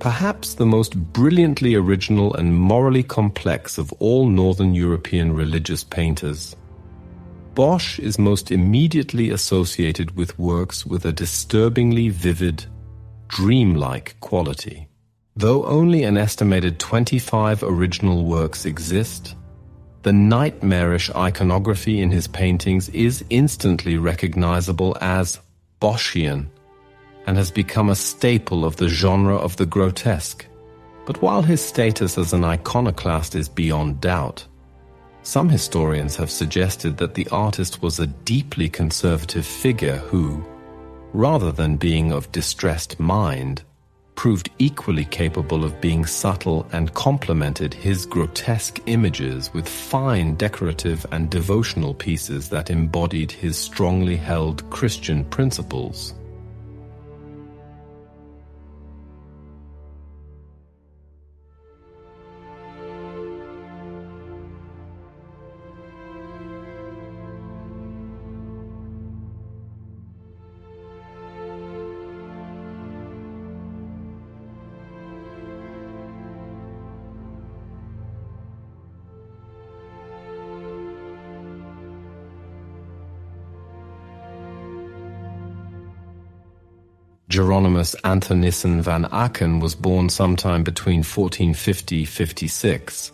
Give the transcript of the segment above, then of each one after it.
perhaps the most brilliantly original and morally complex of all Northern European religious painters. Bosch is most immediately associated with works with a disturbingly vivid, dreamlike quality. Though only an estimated 25 original works exist, the nightmarish iconography in his paintings is instantly recognizable as Boschian and has become a staple of the genre of the grotesque. But while his status as an iconoclast is beyond doubt, some historians have suggested that the artist was a deeply conservative figure who, rather than being of distressed mind, proved equally capable of being subtle and complemented his grotesque images with fine decorative and devotional pieces that embodied his strongly held Christian principles. Hieronymus Anthonissen van Aken was born sometime between 1450–56.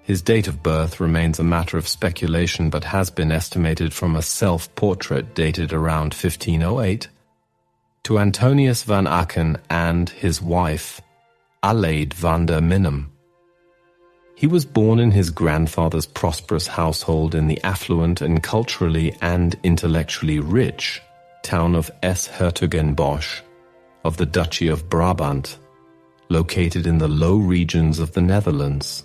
His date of birth remains a matter of speculation but has been estimated from a self-portrait dated around 1508 to Antonius van Aken and his wife, Aleid van der Minnem. He was born in his grandfather's prosperous household in the affluent and culturally and intellectually rich town of S.Hertogenbosch of the Duchy of Brabant, located in the Low Regions of the Netherlands.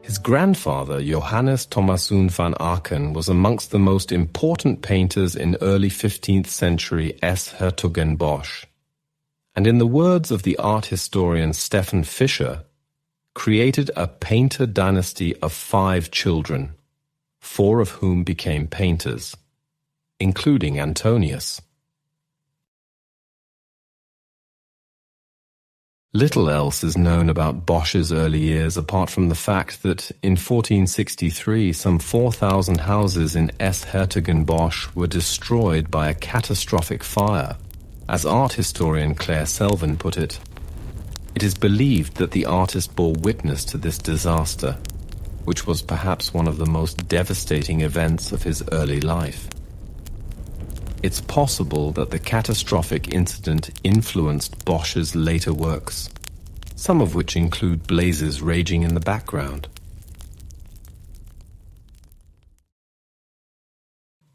His grandfather, Johannes Thomaszoon van Aken, was amongst the most important painters in early 15th century S.Hertogenbosch, and in the words of the art historian Stefan Fischer, created a painter dynasty of 5 children, 4 of whom became painters, including Antonius. Little else is known about Bosch's early years apart from the fact that in 1463 some 4,000 houses in S.Hertogenbosch were destroyed by a catastrophic fire. As art historian Claire Selvin put it, it is believed that the artist bore witness to this disaster, which was perhaps one of the most devastating events of his early life. It's possible that the catastrophic incident influenced Bosch's later works, some of which include blazes raging in the background.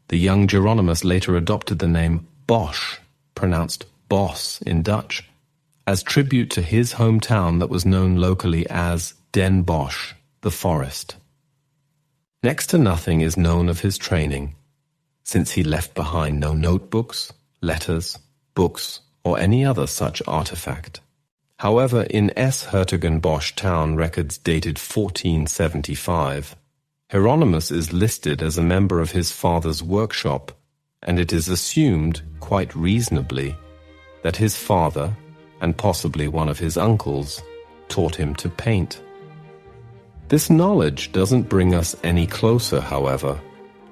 The young Hieronymus later adopted the name Bosch, pronounced Bos in Dutch, as tribute to his hometown that was known locally as Den Bosch, the forest. Next to nothing is known of his training, since he left behind no notebooks, letters, books, or any other such artifact. However, in S.Hertogenbosch town records dated 1475, Hieronymus is listed as a member of his father's workshop, and it is assumed, quite reasonably, that his father, and possibly one of his uncles, taught him to paint. This knowledge doesn't bring us any closer, however,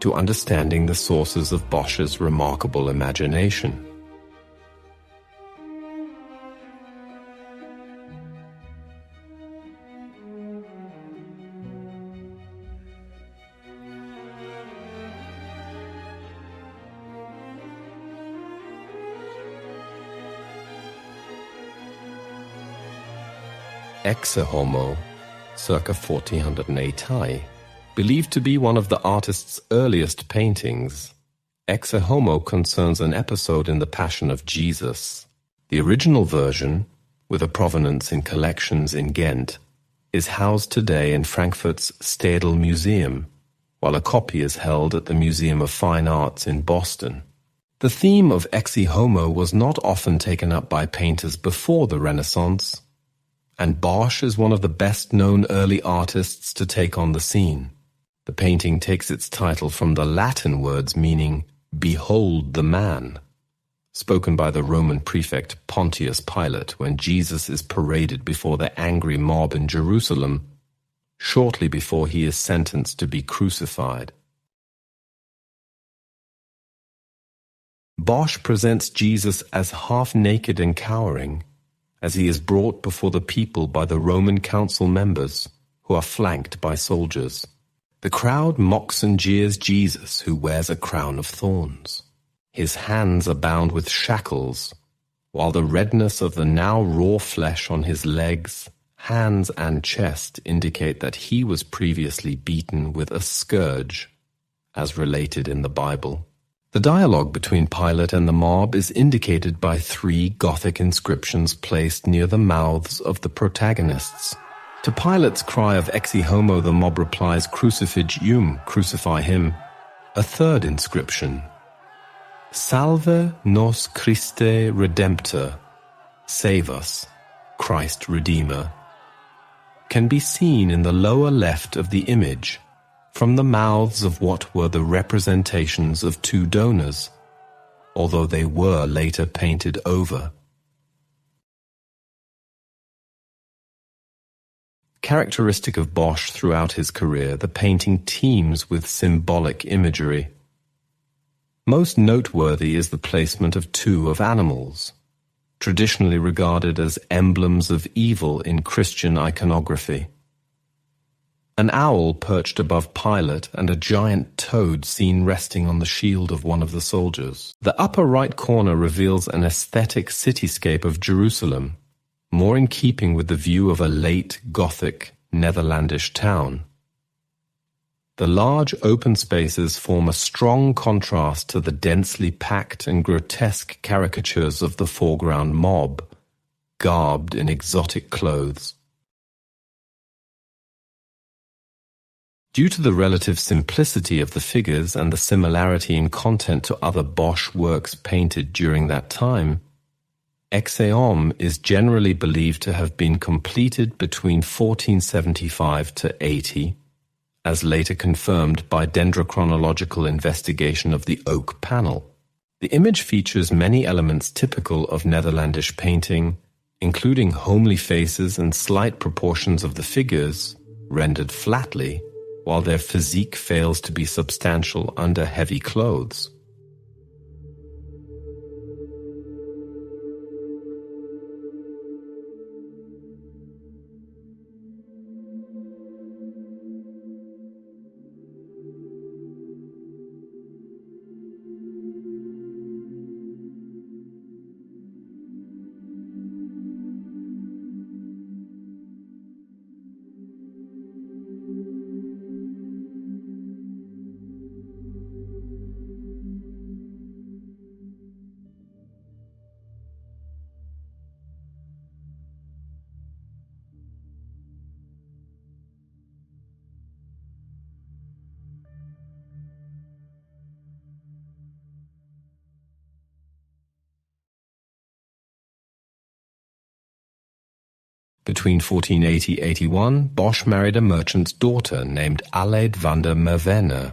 to understanding the sources of Bosch's remarkable imagination. Exe Homo, circa 1480, believed to be one of the artist's earliest paintings. Exe Homo concerns an episode in the Passion of Jesus. The original version, with a provenance in collections in Ghent, is housed today in Frankfurt's Stedel Museum, while a copy is held at the Museum of Fine Arts in Boston. The theme of Exe Homo was not often taken up by painters before the Renaissance, and Bosch is one of the best-known early artists to take on the scene. The painting takes its title from the Latin words meaning, "Behold the man." spoken by the Roman prefect Pontius Pilate when Jesus is paraded before the angry mob in Jerusalem, shortly before he is sentenced to be crucified. Bosch presents Jesus as half-naked and cowering, as he is brought before the people by the Roman council members, who are flanked by soldiers. The crowd mocks and jeers Jesus, who wears a crown of thorns. His hands are bound with shackles, while the redness of the now raw flesh on his legs, hands and chest indicate that he was previously beaten with a scourge, as related in the Bible. The dialogue between Pilate and the mob is indicated by 3 Gothic inscriptions placed near the mouths of the protagonists. To Pilate's cry of "Ecce homo," the mob replies, "Crucifige eum," crucify him. A 3rd inscription, "Salve nos Christe Redemptor," save us, Christ Redeemer, can be seen in the lower left of the image, from the mouths of what were the representations of 2 donors, although they were later painted over. Characteristic of Bosch throughout his career, the painting teems with symbolic imagery. Most noteworthy is the placement of 2 of animals, traditionally regarded as emblems of evil in Christian iconography. An owl perched above Pilate and a giant toad seen resting on the shield of one of the soldiers. The upper right corner reveals an aesthetic cityscape of Jerusalem, more in keeping with the view of a late Gothic Netherlandish town. The large open spaces form a strong contrast to the densely packed and grotesque caricatures of the foreground mob, garbed in exotic clothes. Due to the relative simplicity of the figures and the similarity in content to other Bosch works painted during that time, Ecce homo is generally believed to have been completed between 1475 to 80, as later confirmed by dendrochronological investigation of the oak panel. The image features many elements typical of Netherlandish painting, including homely faces and slight proportions of the figures, rendered flatly, while their physique fails to be substantial under heavy clothes. Between 1480–81, Bosch married a merchant's daughter named Aleid van der Merwene.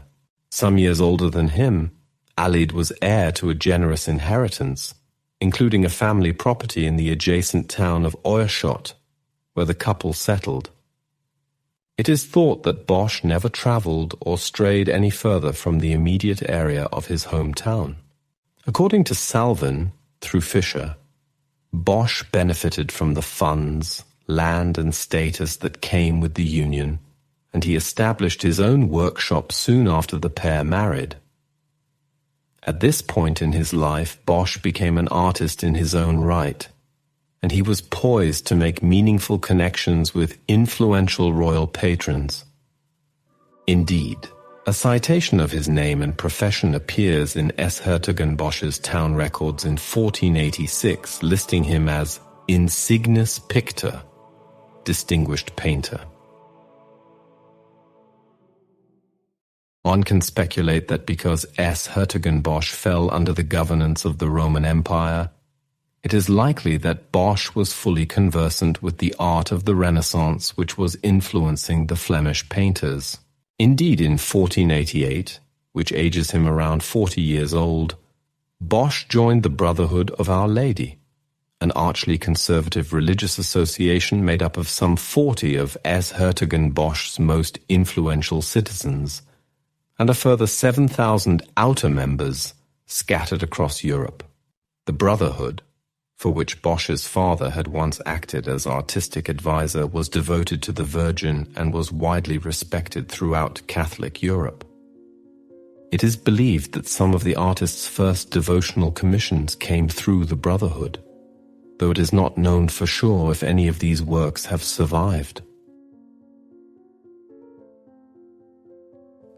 Some years older than him, Aleid was heir to a generous inheritance, including a family property in the adjacent town of Oerschot, where the couple settled. It is thought that Bosch never traveled or strayed any further from the immediate area of his hometown. According to Salvin, through Fischer, Bosch benefited from the funds, land and status that came with the union, and he established his own workshop soon after the pair married. At this point in his life, Bosch became an artist in his own right, and he was poised to make meaningful connections with influential royal patrons. Indeed, a citation of his name and profession appears in S. Hertogenbosch's town records in 1486, listing him as insignis pictor, distinguished painter. One can speculate that because S. Hertogenbosch fell under the governance of the Roman Empire, it is likely that Bosch was fully conversant with the art of the Renaissance which was influencing the Flemish painters. Indeed, in 1488, which ages him around 40 years old, Bosch joined the Brotherhood of Our Lady, an archly conservative religious association made up of some 40 of Hertogen Bosch's most influential citizens, and a further 7,000 outer members scattered across Europe. The Brotherhood, for which Bosch's father had once acted as artistic advisor, was devoted to the Virgin and was widely respected throughout Catholic Europe. It is believed that some of the artist's first devotional commissions came through the Brotherhood, though it is not known for sure if any of these works have survived.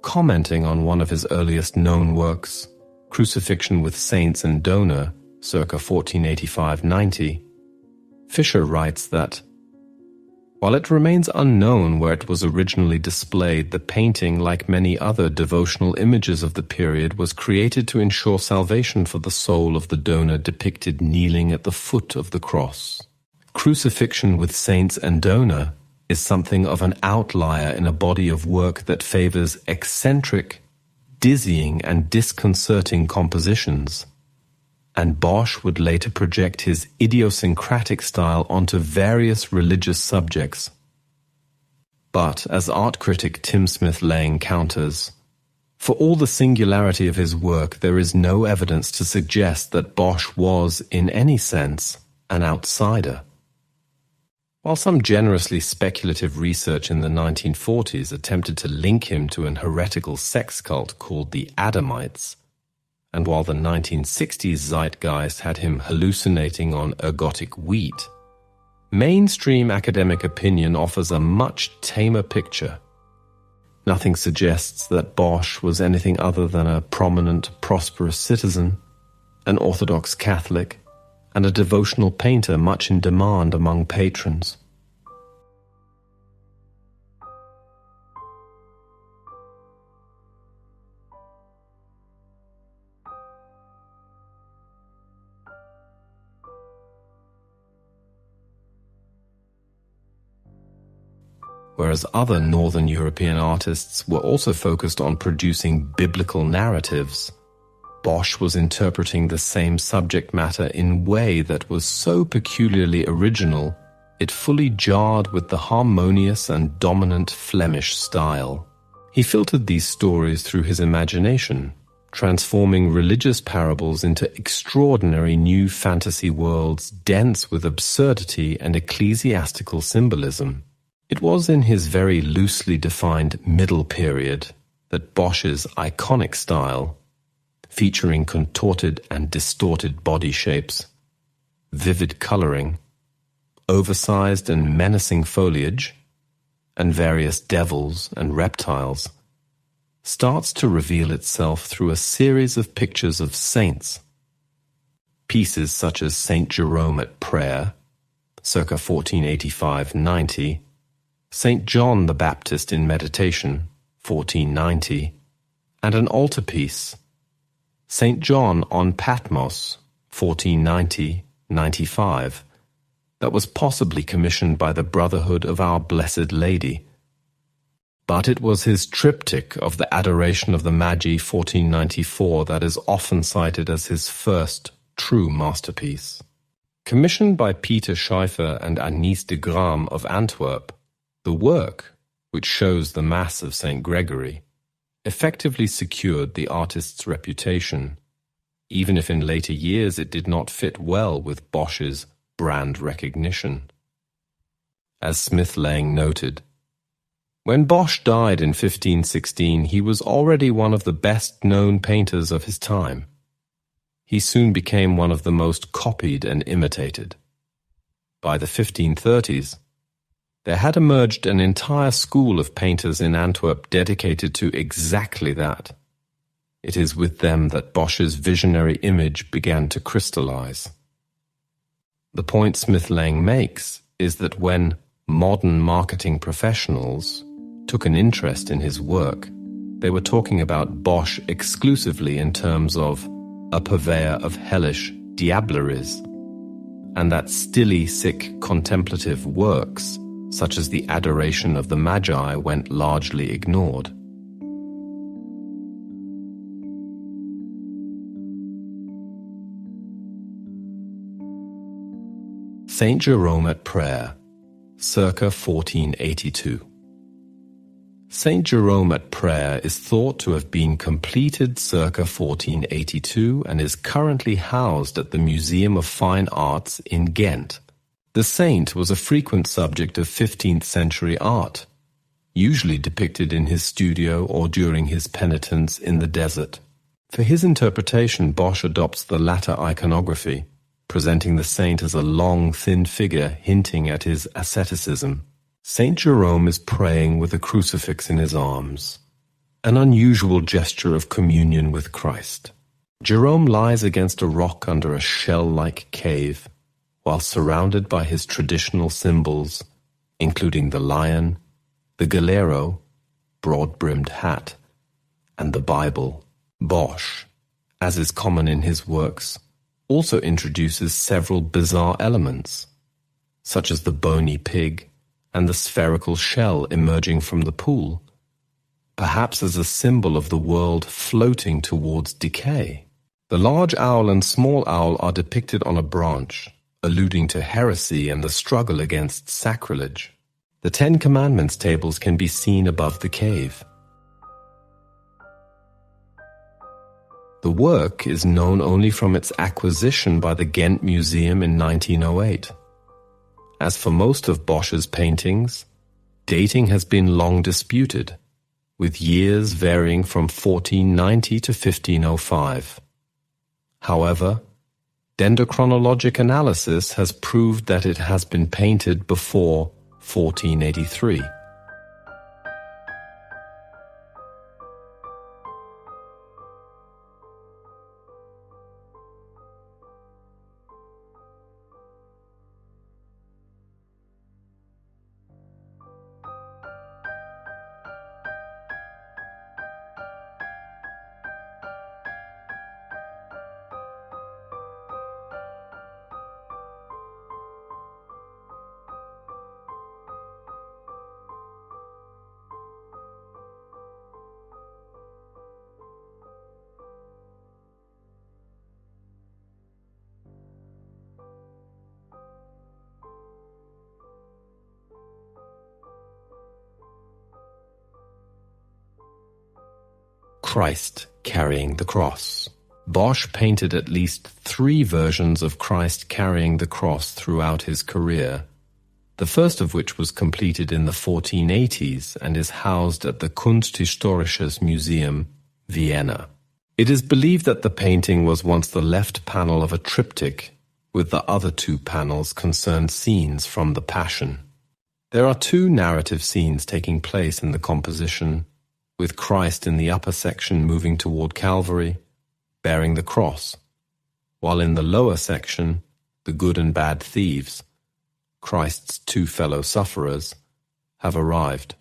Commenting on one of his earliest known works, Crucifixion with Saints and Donor, circa 1485-90, Fischer writes that, while it remains unknown where it was originally displayed, the painting, like many other devotional images of the period, was created to ensure salvation for the soul of the donor depicted kneeling at the foot of the cross. Crucifixion with Saints and Donor is something of an outlier in a body of work that favors eccentric, dizzying and disconcerting compositions, and Bosch would later project his idiosyncratic style onto various religious subjects. But, as art critic Tim Smith-Lang counters, for all the singularity of his work, there is no evidence to suggest that Bosch was, in any sense, an outsider. While some generously speculative research in the 1940s attempted to link him to an heretical sex cult called the Adamites, and while the 1960s zeitgeist had him hallucinating on ergotic wheat, mainstream academic opinion offers a much tamer picture. Nothing suggests that Bosch was anything other than a prominent, prosperous citizen, an Orthodox Catholic, and a devotional painter much in demand among patrons. Whereas other Northern European artists were also focused on producing biblical narratives, Bosch was interpreting the same subject matter in a way that was so peculiarly original, it fully jarred with the harmonious and dominant Flemish style. He filtered these stories through his imagination, transforming religious parables into extraordinary new fantasy worlds dense with absurdity and ecclesiastical symbolism. It was in his very loosely defined middle period that Bosch's iconic style, featuring contorted and distorted body shapes, vivid coloring, oversized and menacing foliage, and various devils and reptiles, starts to reveal itself through a series of pictures of saints. Pieces such as Saint Jerome at Prayer, circa 1485-90, Saint John the Baptist in Meditation, 1490, and an altarpiece, Saint John on Patmos, 1490-95, that was possibly commissioned by the Brotherhood of Our Blessed Lady. But it was his triptych of the Adoration of the Magi, 1494, that is often cited as his first true masterpiece. Commissioned by Peter Scheifer and Agnès de Gramme of Antwerp, the work, which shows the Mass of St. Gregory, effectively secured the artist's reputation, even if in later years it did not fit well with Bosch's brand recognition. As Smith-Lang noted, when Bosch died in 1516, he was already one of the best-known painters of his time. He soon became one of the most copied and imitated. By the 1530s, there had emerged an entire school of painters in Antwerp dedicated to exactly that. It is with them that Bosch's visionary image began to crystallize. The point Smith-Lang makes is that when modern marketing professionals took an interest in his work, they were talking about Bosch exclusively in terms of a purveyor of hellish diableries, and that stilly, sick, contemplative works such as the Adoration of the Magi went largely ignored. Saint Jerome at Prayer, circa 1482. Saint Jerome at Prayer is thought to have been completed circa 1482 and is currently housed at the Museum of Fine Arts in Ghent. The saint was a frequent subject of 15th century art, usually depicted in his studio or during his penitence in the desert. For his interpretation, Bosch adopts the latter iconography, presenting the saint as a long, thin figure hinting at his asceticism. Saint Jerome is praying with a crucifix in his arms, an unusual gesture of communion with Christ. Jerome lies against a rock under a shell-like cave, while surrounded by his traditional symbols, including the lion, the galero, broad-brimmed hat, and the Bible. Bosch, as is common in his works, also introduces several bizarre elements, such as the bony pig and the spherical shell emerging from the pool, perhaps as a symbol of the world floating towards decay. The large owl and small owl are depicted on a branch, alluding to heresy and the struggle against sacrilege. The Ten Commandments tables can be seen above the cave. The work is known only from its acquisition by the Ghent Museum in 1908. As for most of Bosch's paintings, dating has been long disputed, with years varying from 1490 to 1505. However, dendrochronologic analysis has proved that it has been painted before 1483. Christ carrying the cross. Bosch painted at least 3 versions of Christ carrying the cross throughout his career, the first of which was completed in the 1480s and is housed at the Kunsthistorisches Museum, Vienna. It is believed that the painting was once the left panel of a triptych, with the other 2 panels concerned scenes from the Passion. There are 2 narrative scenes taking place in the composition, with Christ in the upper section moving toward Calvary, bearing the cross, while in the lower section, the good and bad thieves, Christ's 2 fellow sufferers, have arrived.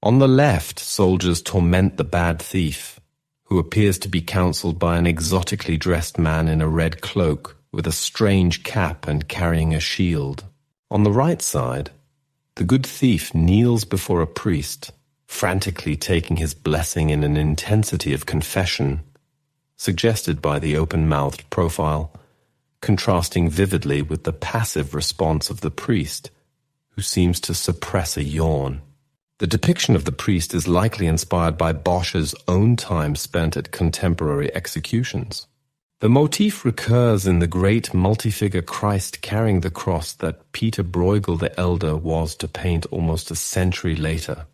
On the left, soldiers torment the bad thief, who appears to be counseled by an exotically dressed man in a red cloak with a strange cap and carrying a shield. On the right side, the good thief kneels before a priest, frantically taking his blessing in an intensity of confession, suggested by the open-mouthed profile, contrasting vividly with the passive response of the priest, who seems to suppress a yawn. The depiction of the priest is likely inspired by Bosch's own time spent at contemporary executions. The motif recurs in the great multi-figure Christ carrying the cross that Peter Bruegel the Elder was to paint almost a century later.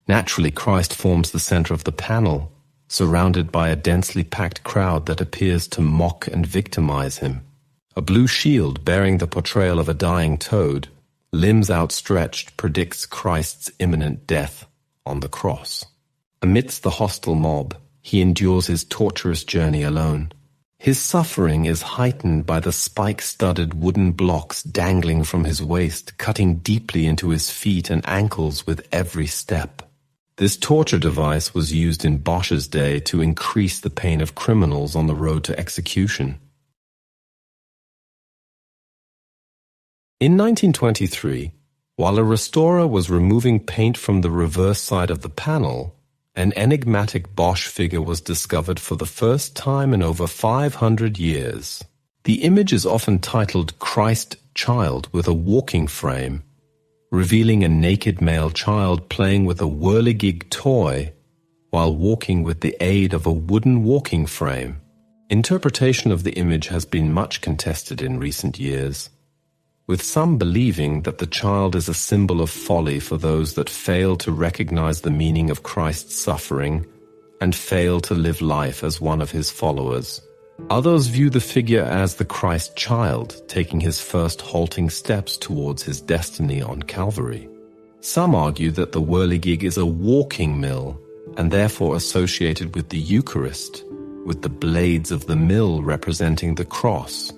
Naturally, Christ forms the center of the panel, surrounded by a densely packed crowd that appears to mock and victimize him. A blue shield bearing the portrayal of a dying toad, limbs outstretched, predicts Christ's imminent death on the cross. Amidst the hostile mob, he endures his torturous journey alone. His suffering is heightened by the spike-studded wooden blocks dangling from his waist, cutting deeply into his feet and ankles with every step. This torture device was used in Bosch's day to increase the pain of criminals on the road to execution. In 1923, while a restorer was removing paint from the reverse side of the panel, An enigmatic Bosch figure was discovered for the first time in over 500 years. The image is often titled Christ Child with a walking frame, revealing a naked male child playing with a whirligig toy while walking with the aid of a wooden walking frame. Interpretation of the image has been much contested in recent years, with some believing that the child is a symbol of folly for those that fail to recognize the meaning of Christ's suffering and fail to live life as one of his followers. Others view the figure as the Christ child, taking his first halting steps towards his destiny on Calvary. Some argue that the whirligig is a walking mill and therefore associated with the Eucharist, with the blades of the mill representing the cross.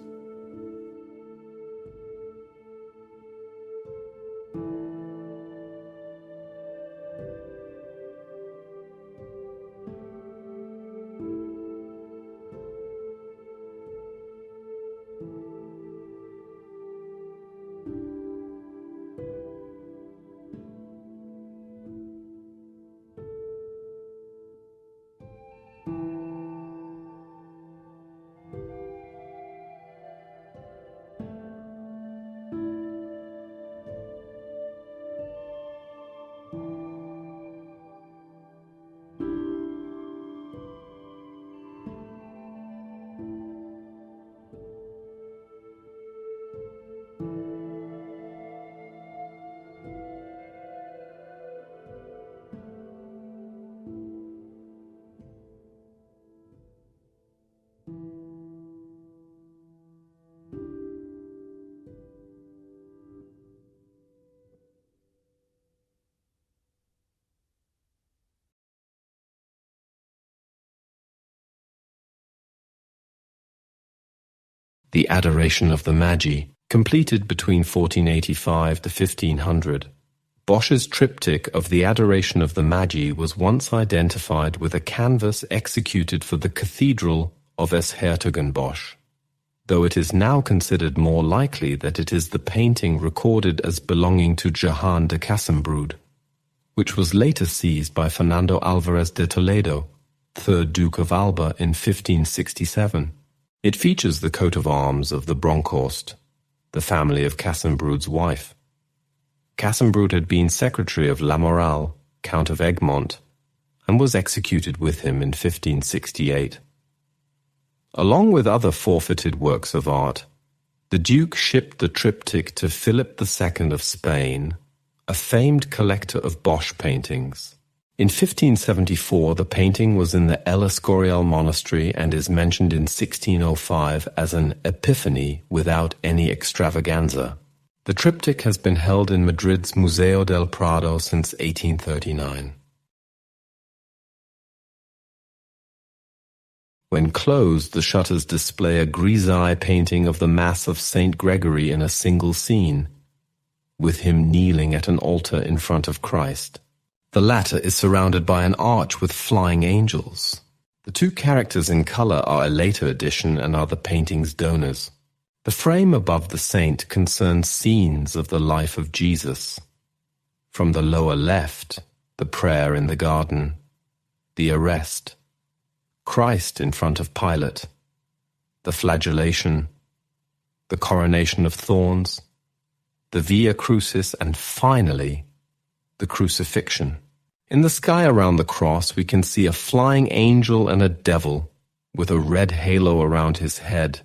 The Adoration of the Magi, completed between 1485 to 1500. Bosch's triptych of the Adoration of the Magi was once identified with a canvas executed for the Cathedral of Hertogenbosch, though it is now considered more likely that it is the painting recorded as belonging to Johann de Casembrud, which was later seized by Fernando Alvarez de Toledo, 3rd Duke of Alba, in 1567. It features the coat of arms of the Bronkhorst, the family of Casembrud's wife. Casembrud had been secretary of Lamoral, Count of Egmont, and was executed with him in 1568. Along with other forfeited works of art, the Duke shipped the triptych to Philip II of Spain, a famed collector of Bosch paintings. In 1574, the painting was in the El Escorial monastery and is mentioned in 1605 as an epiphany without any extravaganza. The triptych has been held in Madrid's Museo del Prado since 1839. When closed, the shutters display a grisaille painting of the Mass of St. Gregory in a single scene, with him kneeling at an altar in front of Christ. The latter is surrounded by an arch with flying angels. The two characters in color are a later addition and are the painting's donors. The frame above the saint concerns scenes of the life of Jesus. From the lower left, the prayer in the garden, the arrest, Christ in front of Pilate, the flagellation, the coronation of thorns, the Via Crucis, and finally, the crucifixion. In the sky around the cross, we can see a flying angel and a devil with a red halo around his head,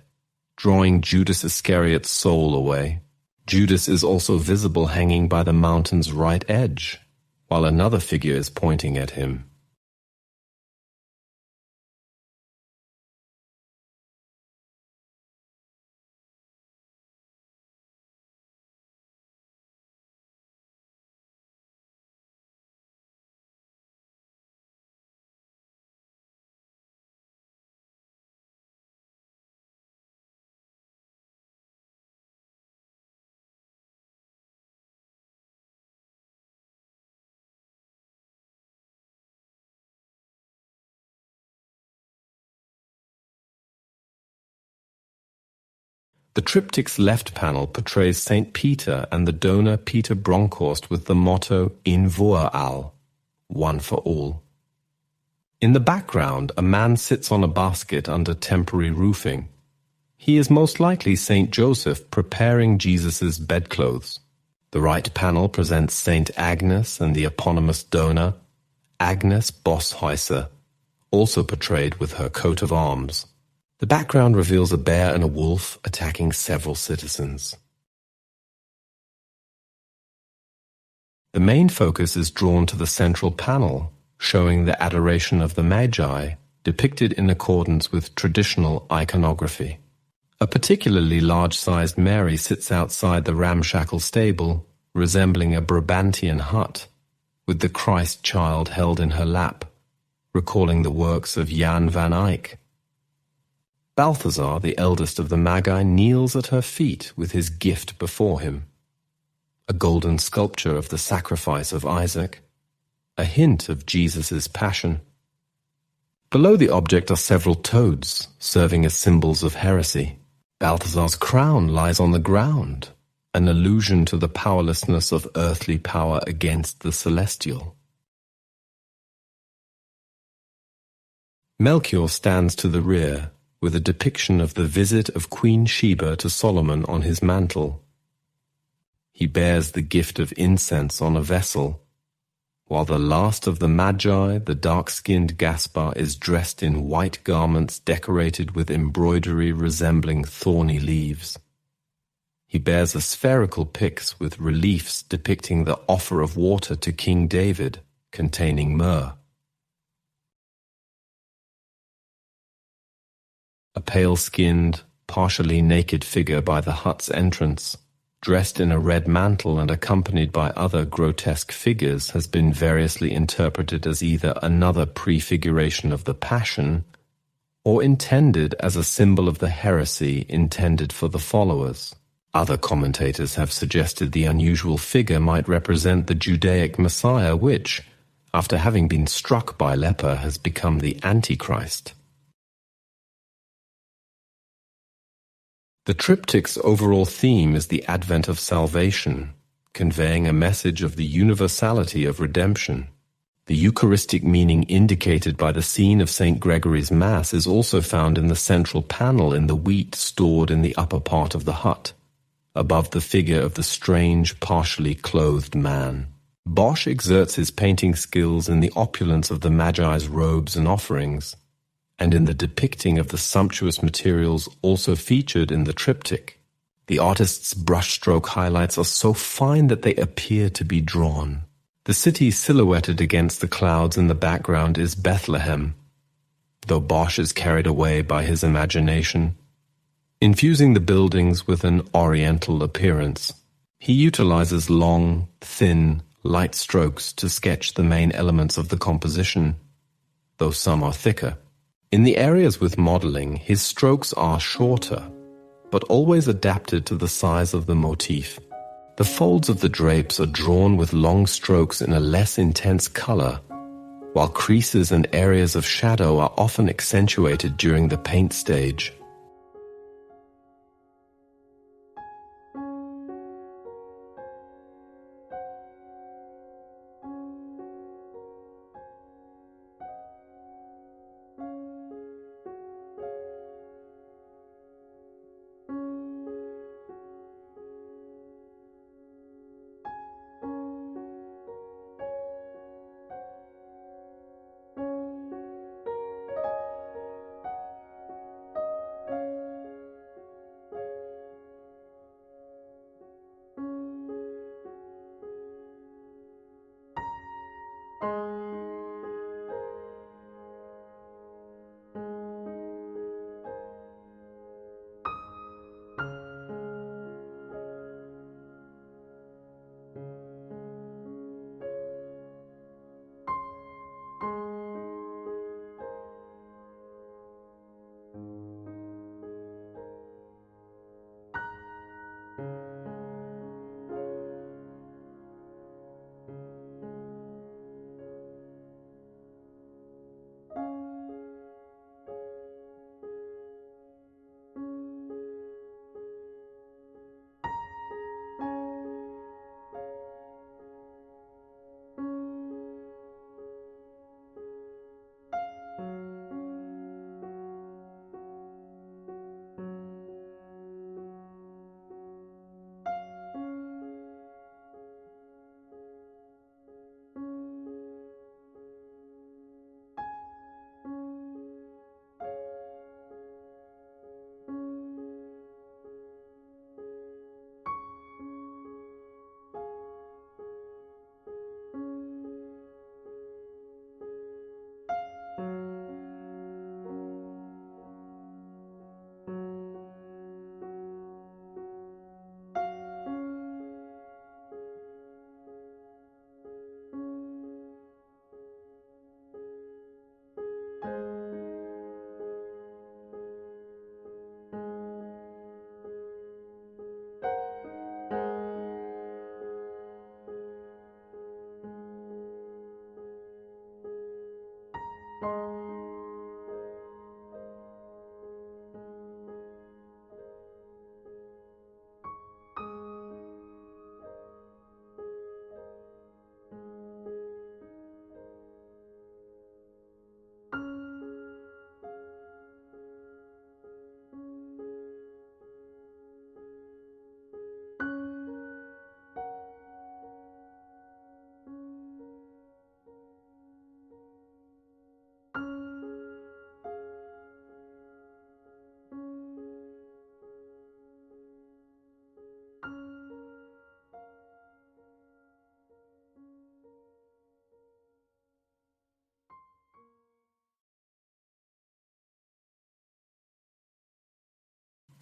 drawing Judas Iscariot's soul away. Judas is also visible hanging by the mountain's right edge, while another figure is pointing at him. The triptych's left panel portrays St. Peter and the donor Peter Bronkhorst with the motto In Voa Al, one for all. In the background, a man sits on a basket under temporary roofing. He is most likely Saint Joseph preparing Jesus' bedclothes. The right panel presents Saint Agnes and the eponymous donor, Agnes Bosshäuser, also portrayed with her coat of arms. The background reveals a bear and a wolf attacking several citizens. The main focus is drawn to the central panel, showing the adoration of the Magi, depicted in accordance with traditional iconography. A particularly large-sized Mary sits outside the ramshackle stable, resembling a Brabantian hut, with the Christ child held in her lap, recalling the works of Jan van Eyck. Balthasar, the eldest of the Magi, kneels at her feet with his gift before him. A golden sculpture of the sacrifice of Isaac, a hint of Jesus' passion. Below the object are several toads, serving as symbols of heresy. Balthasar's crown lies on the ground, an allusion to the powerlessness of earthly power against the celestial. Melchior stands to the rear, with a depiction of the visit of Queen Sheba to Solomon on his mantle. He bears the gift of incense on a vessel, while the last of the Magi, the dark-skinned Gaspar, is dressed in white garments decorated with embroidery resembling thorny leaves. He bears a spherical pyx with reliefs depicting the offer of water to King David, containing myrrh. A pale-skinned, partially naked figure by the hut's entrance, dressed in a red mantle and accompanied by other grotesque figures, has been variously interpreted as either another prefiguration of the Passion or intended as a symbol of the heresy intended for the followers. Other commentators have suggested the unusual figure might represent the Judaic Messiah which, after having been struck by leper, has become the Antichrist. The triptych's overall theme is the advent of salvation, conveying a message of the universality of redemption. The Eucharistic meaning indicated by the scene of St. Gregory's Mass is also found in the central panel in the wheat stored in the upper part of the hut, above the figure of the strange, partially clothed man. Bosch exerts his painting skills in the opulence of the Magi's robes and offerings, and in the depicting of the sumptuous materials also featured in the triptych. The artist's brushstroke highlights are so fine that they appear to be drawn. The city silhouetted against the clouds in the background is Bethlehem, though Bosch is carried away by his imagination, infusing the buildings with an oriental appearance. He utilizes long, thin, light strokes to sketch the main elements of the composition, though some are thicker. In the areas with modeling, his strokes are shorter, but always adapted to the size of the motif. The folds of the drapes are drawn with long strokes in a less intense color, while creases and areas of shadow are often accentuated during the paint stage.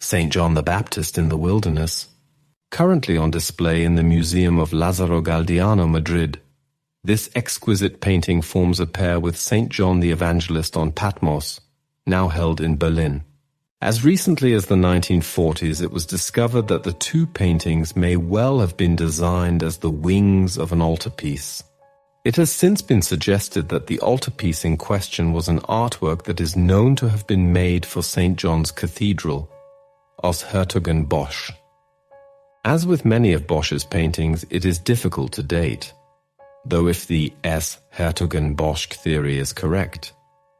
St. John the Baptist in the Wilderness, currently on display in the Museum of Lázaro Galdiano, Madrid. This exquisite painting forms a pair with St. John the Evangelist on Patmos, now held in Berlin. As recently as the 1940s, it was discovered that the two paintings may well have been designed as the wings of an altarpiece. It has since been suggested that the altarpiece in question was an artwork that is known to have been made for St. John's Cathedral, aus Hieronymus Bosch. As with many of Bosch's paintings, it is difficult to date, though if the S. Hieronymus Bosch theory is correct,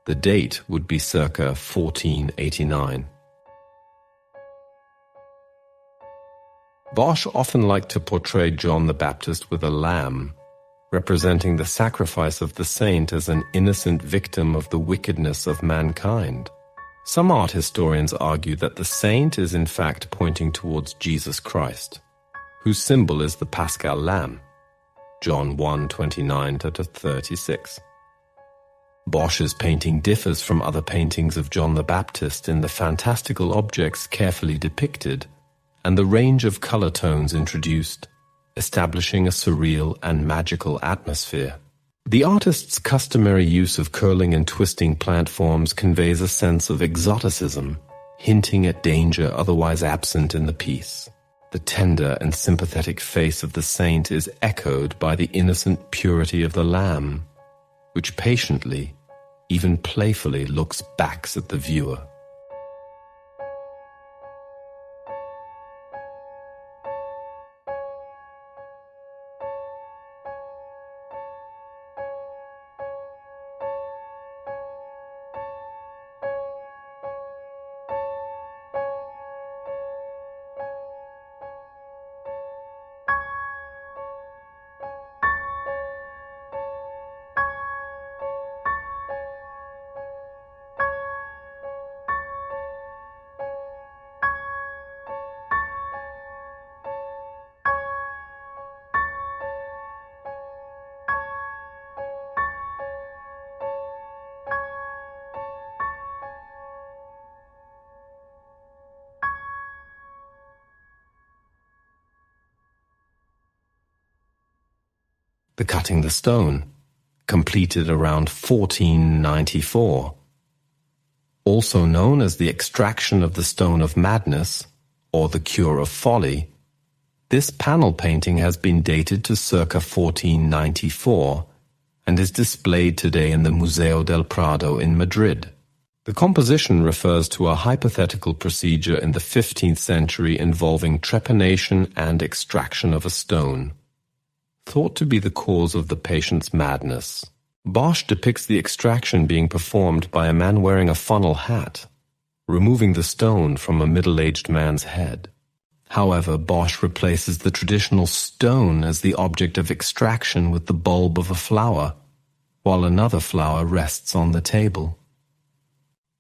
the date would be circa 1489. Bosch often liked to portray John the Baptist with a lamb, representing the sacrifice of the saint as an innocent victim of the wickedness of mankind. Some art historians argue that the saint is in fact pointing towards Jesus Christ, whose symbol is the Paschal Lamb, John 1:29-36. Bosch's painting differs from other paintings of John the Baptist in the fantastical objects carefully depicted and the range of color tones introduced, establishing a surreal and magical atmosphere. The artist's customary use of curling and twisting plant forms conveys a sense of exoticism, hinting at danger otherwise absent in the piece. The tender and sympathetic face of the saint is echoed by the innocent purity of the lamb, which patiently, even playfully, looks back at the viewer. The cutting the stone, completed around 1494. Also known as the extraction of the stone of madness, or the cure of folly, this panel painting has been dated to circa 1494 and is displayed today in the Museo del Prado in Madrid. The composition refers to a hypothetical procedure in the 15th century involving trepanation and extraction of a stone, thought to be the cause of the patient's madness. Bosch depicts the extraction being performed by a man wearing a funnel hat, removing the stone from a middle-aged man's head. However, Bosch replaces the traditional stone as the object of extraction with the bulb of a flower, while another flower rests on the table.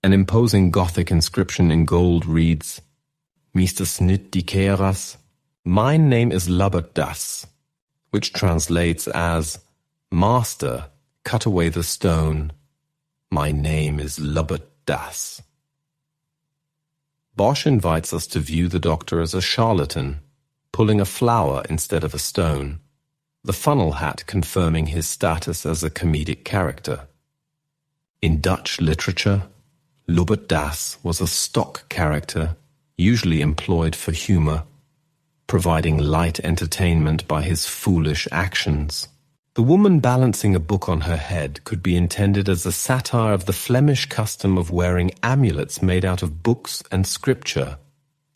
An imposing Gothic inscription in gold reads, Mr. Snit die Keras, mine name is Lubbert das, which translates as, Master, cut away the stone. My name is Lubbert das. Bosch invites us to view the doctor as a charlatan, pulling a flower instead of a stone, the funnel hat confirming his status as a comedic character. In Dutch literature, Lubbert das was a stock character, usually employed for humor, providing light entertainment by his foolish actions. The woman balancing a book on her head could be intended as a satire of the Flemish custom of wearing amulets made out of books and scripture,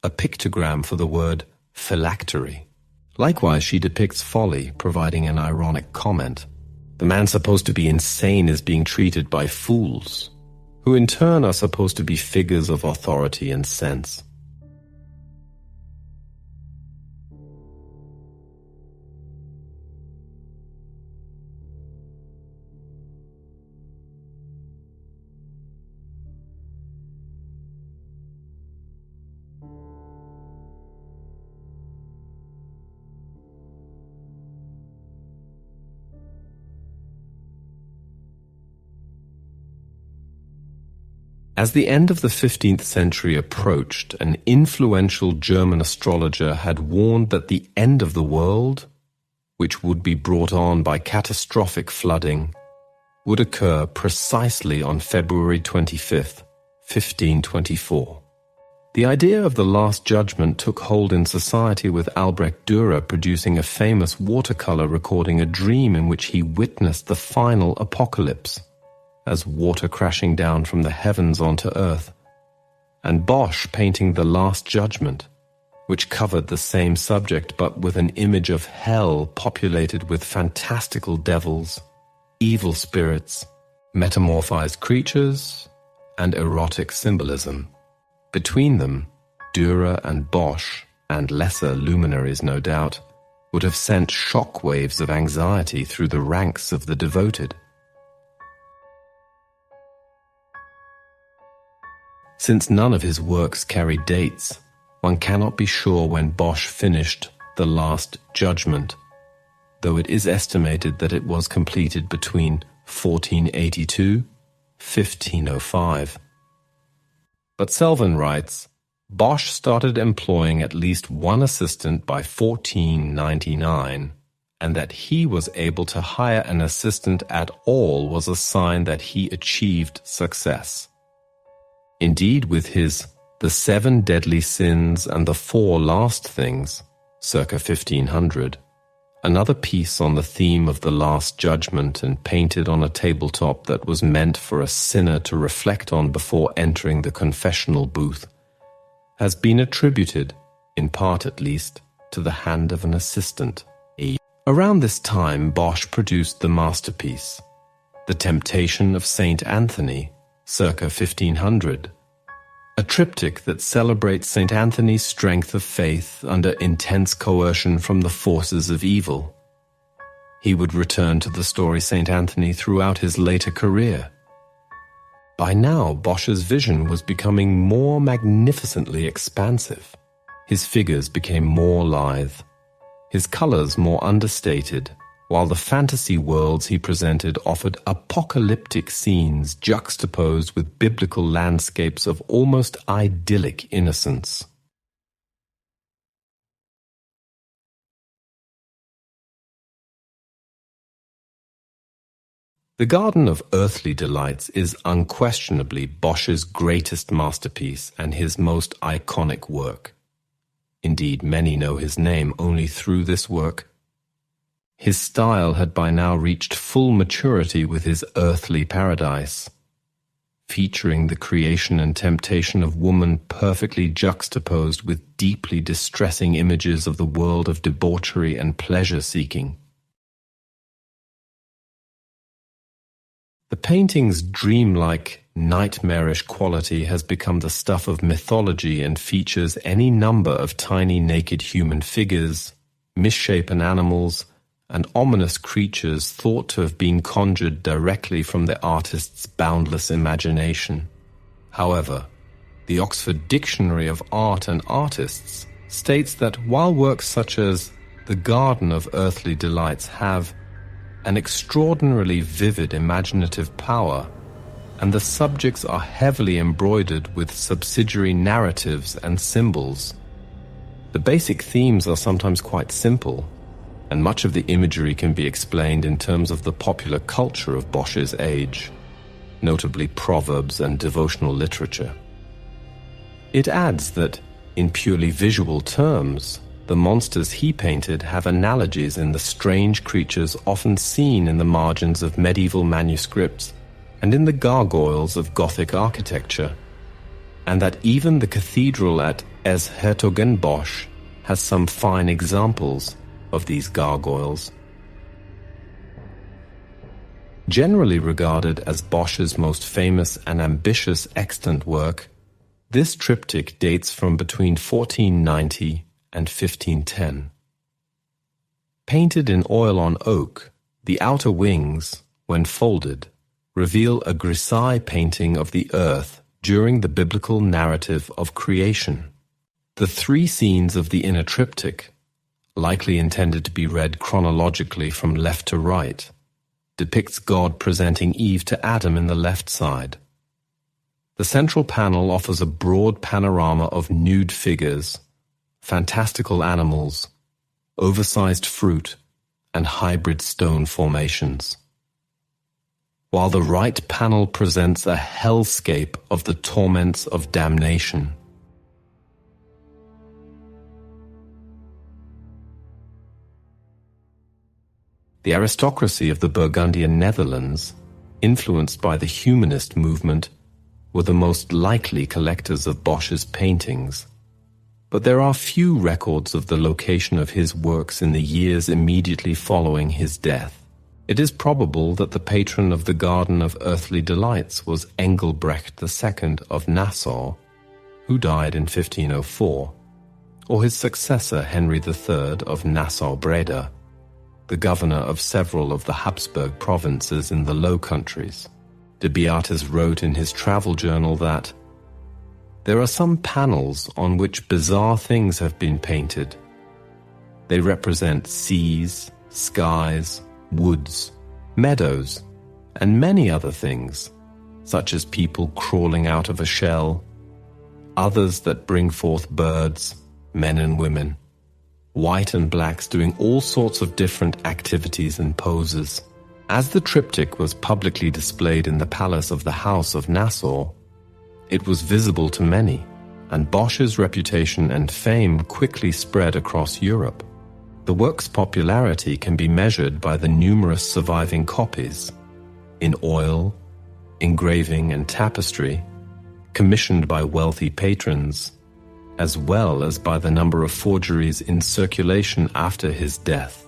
a pictogram for the word phylactery. Likewise, she depicts folly, providing an ironic comment. The man supposed to be insane is being treated by fools, who in turn are supposed to be figures of authority and sense. As the end of the 15th century approached, an influential German astrologer had warned that the end of the world, which would be brought on by catastrophic flooding, would occur precisely on February 25th, 1524. The idea of the Last Judgment took hold in society, with Albrecht Dürer producing a famous watercolor recording a dream in which he witnessed the final apocalypse, as water crashing down from the heavens onto earth, and Bosch painting the Last Judgment, which covered the same subject but with an image of hell populated with fantastical devils, evil spirits, metamorphized creatures, and erotic symbolism. Between them, Dürer and Bosch, and lesser luminaries no doubt, would have sent shock waves of anxiety through the ranks of the devoted. Since none of his works carry dates, one cannot be sure when Bosch finished The Last Judgment, though it is estimated that it was completed between 1482–1505. But Selvin writes, Bosch started employing at least one assistant by 1499, and that he was able to hire an assistant at all was a sign that he achieved success. Indeed, with his The 7 Deadly Sins and the 4 Last Things, circa 1500, another piece on the theme of the Last Judgment and painted on a tabletop that was meant for a sinner to reflect on before entering the confessional booth, has been attributed, in part at least, to the hand of an assistant. Around this time, Bosch produced the masterpiece, The Temptation of Saint Anthony, circa 1500, a triptych that celebrates Saint Anthony's strength of faith under intense coercion from the forces of evil. He would return to the story Saint Anthony throughout his later career. By now, Bosch's vision was becoming more magnificently expansive. His figures became more lithe, his colors more understated, while the fantasy worlds he presented offered apocalyptic scenes juxtaposed with biblical landscapes of almost idyllic innocence. The Garden of Earthly Delights is unquestionably Bosch's greatest masterpiece and his most iconic work. Indeed, many know his name only through this work. His style had by now reached full maturity with his Earthly Paradise, featuring the creation and temptation of woman perfectly juxtaposed with deeply distressing images of the world of debauchery and pleasure-seeking. The painting's dreamlike, nightmarish quality has become the stuff of mythology and features any number of tiny naked human figures, misshapen animals, and ominous creatures thought to have been conjured directly from the artist's boundless imagination. However, the Oxford Dictionary of Art and Artists states that while works such as The Garden of Earthly Delights have an extraordinarily vivid imaginative power, and the subjects are heavily embroidered with subsidiary narratives and symbols, the basic themes are sometimes quite simple, and much of the imagery can be explained in terms of the popular culture of Bosch's age, notably proverbs and devotional literature. It adds that, in purely visual terms, the monsters he painted have analogies in the strange creatures often seen in the margins of medieval manuscripts and in the gargoyles of Gothic architecture, and that even the cathedral at Hertogenbosch has some fine examples of these gargoyles. Generally regarded as Bosch's most famous and ambitious extant work, this triptych dates from between 1490 and 1510. Painted in oil on oak, the outer wings, when folded, reveal a grisaille painting of the earth during the biblical narrative of creation. The 3 scenes of the inner triptych, likely intended to be read chronologically from left to right, depicts God presenting Eve to Adam in the left side. The central panel offers a broad panorama of nude figures, fantastical animals, oversized fruit, and hybrid stone formations, while the right panel presents a hellscape of the torments of damnation. The aristocracy of the Burgundian Netherlands, influenced by the humanist movement, were the most likely collectors of Bosch's paintings, but there are few records of the location of his works in the years immediately following his death. It is probable that the patron of the Garden of Earthly Delights was Engelbrecht II of Nassau, who died in 1504, or his successor Henry III of Nassau-Breda, the governor of several of the Habsburg provinces in the Low Countries. De Beatus wrote in his travel journal that there are some panels on which bizarre things have been painted. They represent seas, skies, woods, meadows, and many other things, such as people crawling out of a shell, others that bring forth birds, men and women, white and blacks doing all sorts of different activities and poses. As the triptych was publicly displayed in the palace of the House of Nassau, it was visible to many, and Bosch's reputation and fame quickly spread across Europe. The work's popularity can be measured by the numerous surviving copies, in oil, engraving and tapestry, commissioned by wealthy patrons, as well as by the number of forgeries in circulation after his death.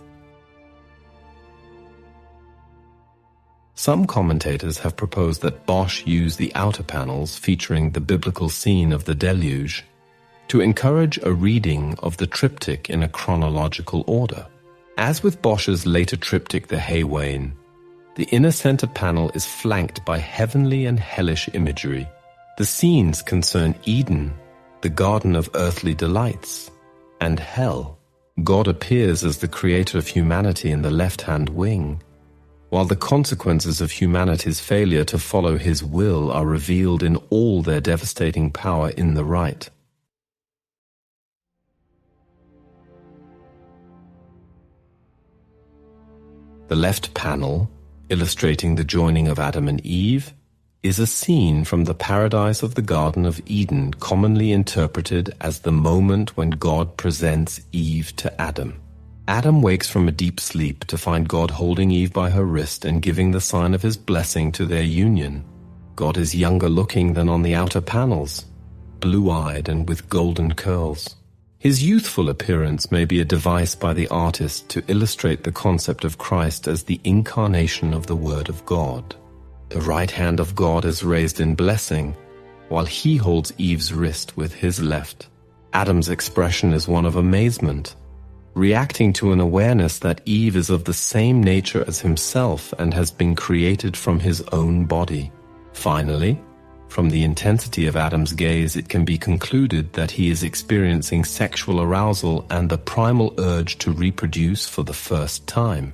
Some commentators have proposed that Bosch use the outer panels featuring the biblical scene of the deluge to encourage a reading of the triptych in a chronological order. As with Bosch's later triptych, the Haywain, the inner center panel is flanked by heavenly and hellish imagery. The scenes concern Eden, the Garden of Earthly Delights, and hell. God appears as the creator of humanity in the left-hand wing, while the consequences of humanity's failure to follow his will are revealed in all their devastating power in the right. The left panel, illustrating the joining of Adam and Eve, is a scene from the paradise of the Garden of Eden, commonly interpreted as the moment when God presents Eve to Adam. Adam wakes from a deep sleep to find God holding Eve by her wrist and giving the sign of his blessing to their union. God is younger looking than on the outer panels, blue-eyed and with golden curls. His youthful appearance may be a device by the artist to illustrate the concept of Christ as the incarnation of the Word of God. The right hand of God is raised in blessing, while he holds Eve's wrist with his left. Adam's expression is one of amazement, reacting to an awareness that Eve is of the same nature as himself and has been created from his own body. Finally, from the intensity of Adam's gaze, it can be concluded that he is experiencing sexual arousal and the primal urge to reproduce for the first time.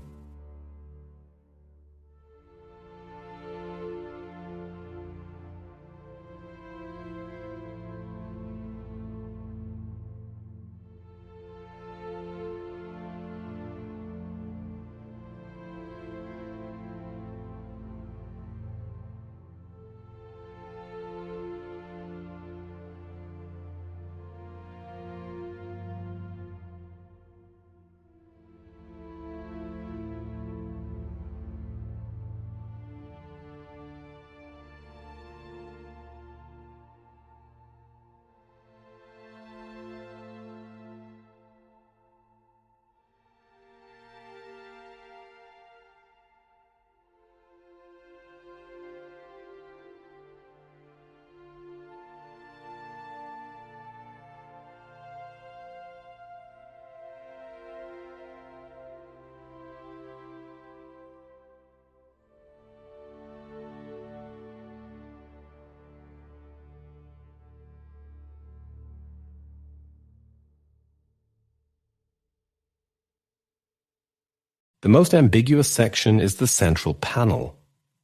The most ambiguous section is the central panel,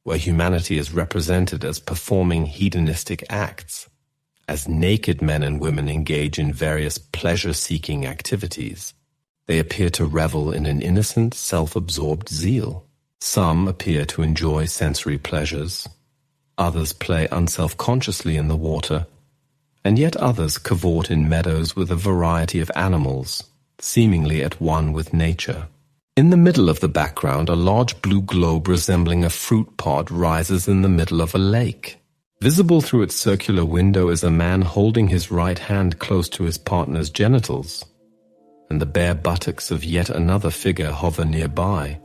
where humanity is represented as performing hedonistic acts, as naked men and women engage in various pleasure-seeking activities. They appear to revel in an innocent, self-absorbed zeal. Some appear to enjoy sensory pleasures, others play unself-consciously in the water, and yet others cavort in meadows with a variety of animals, seemingly at one with nature. In the middle of the background, a large blue globe resembling a fruit pod rises in the middle of a lake. Visible through its circular window is a man holding his right hand close to his partner's genitals, and the bare buttocks of yet another figure hover nearby.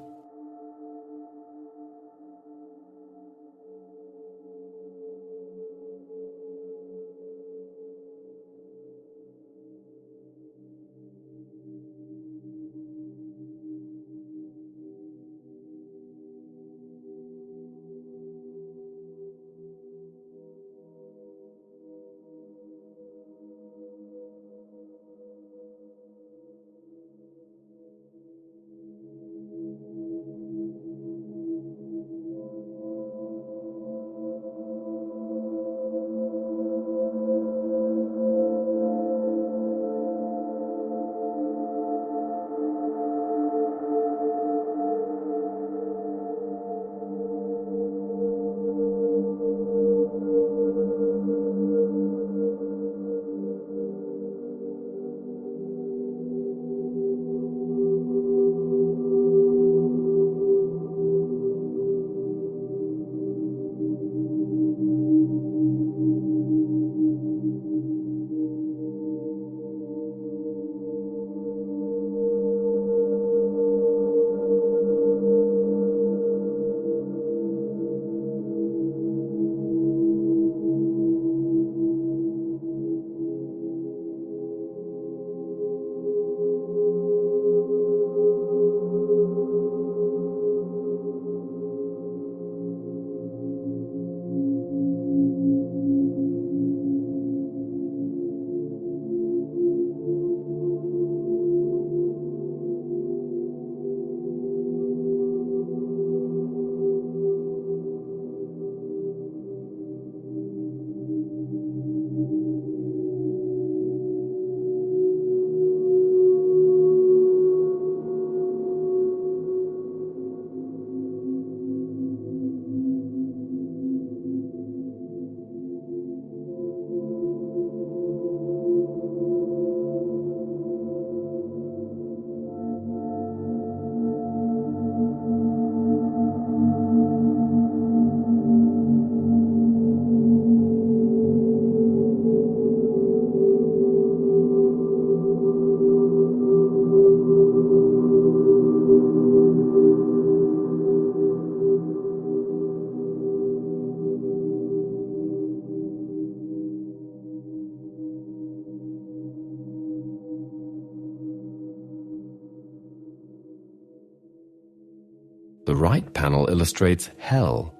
The right panel illustrates hell,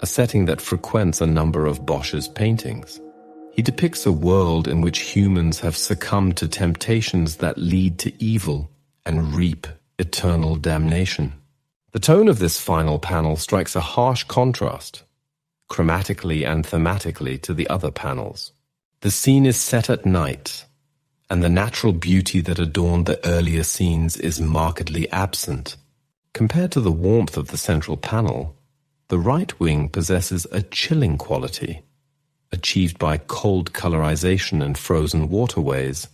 a setting that frequents a number of Bosch's paintings. He depicts a world in which humans have succumbed to temptations that lead to evil and reap eternal damnation. The tone of this final panel strikes a harsh contrast, chromatically and thematically, to the other panels. The scene is set at night, and the natural beauty that adorned the earlier scenes is markedly absent. Compared to the warmth of the central panel, the right wing possesses a chilling quality, achieved by cold colorization and frozen waterways,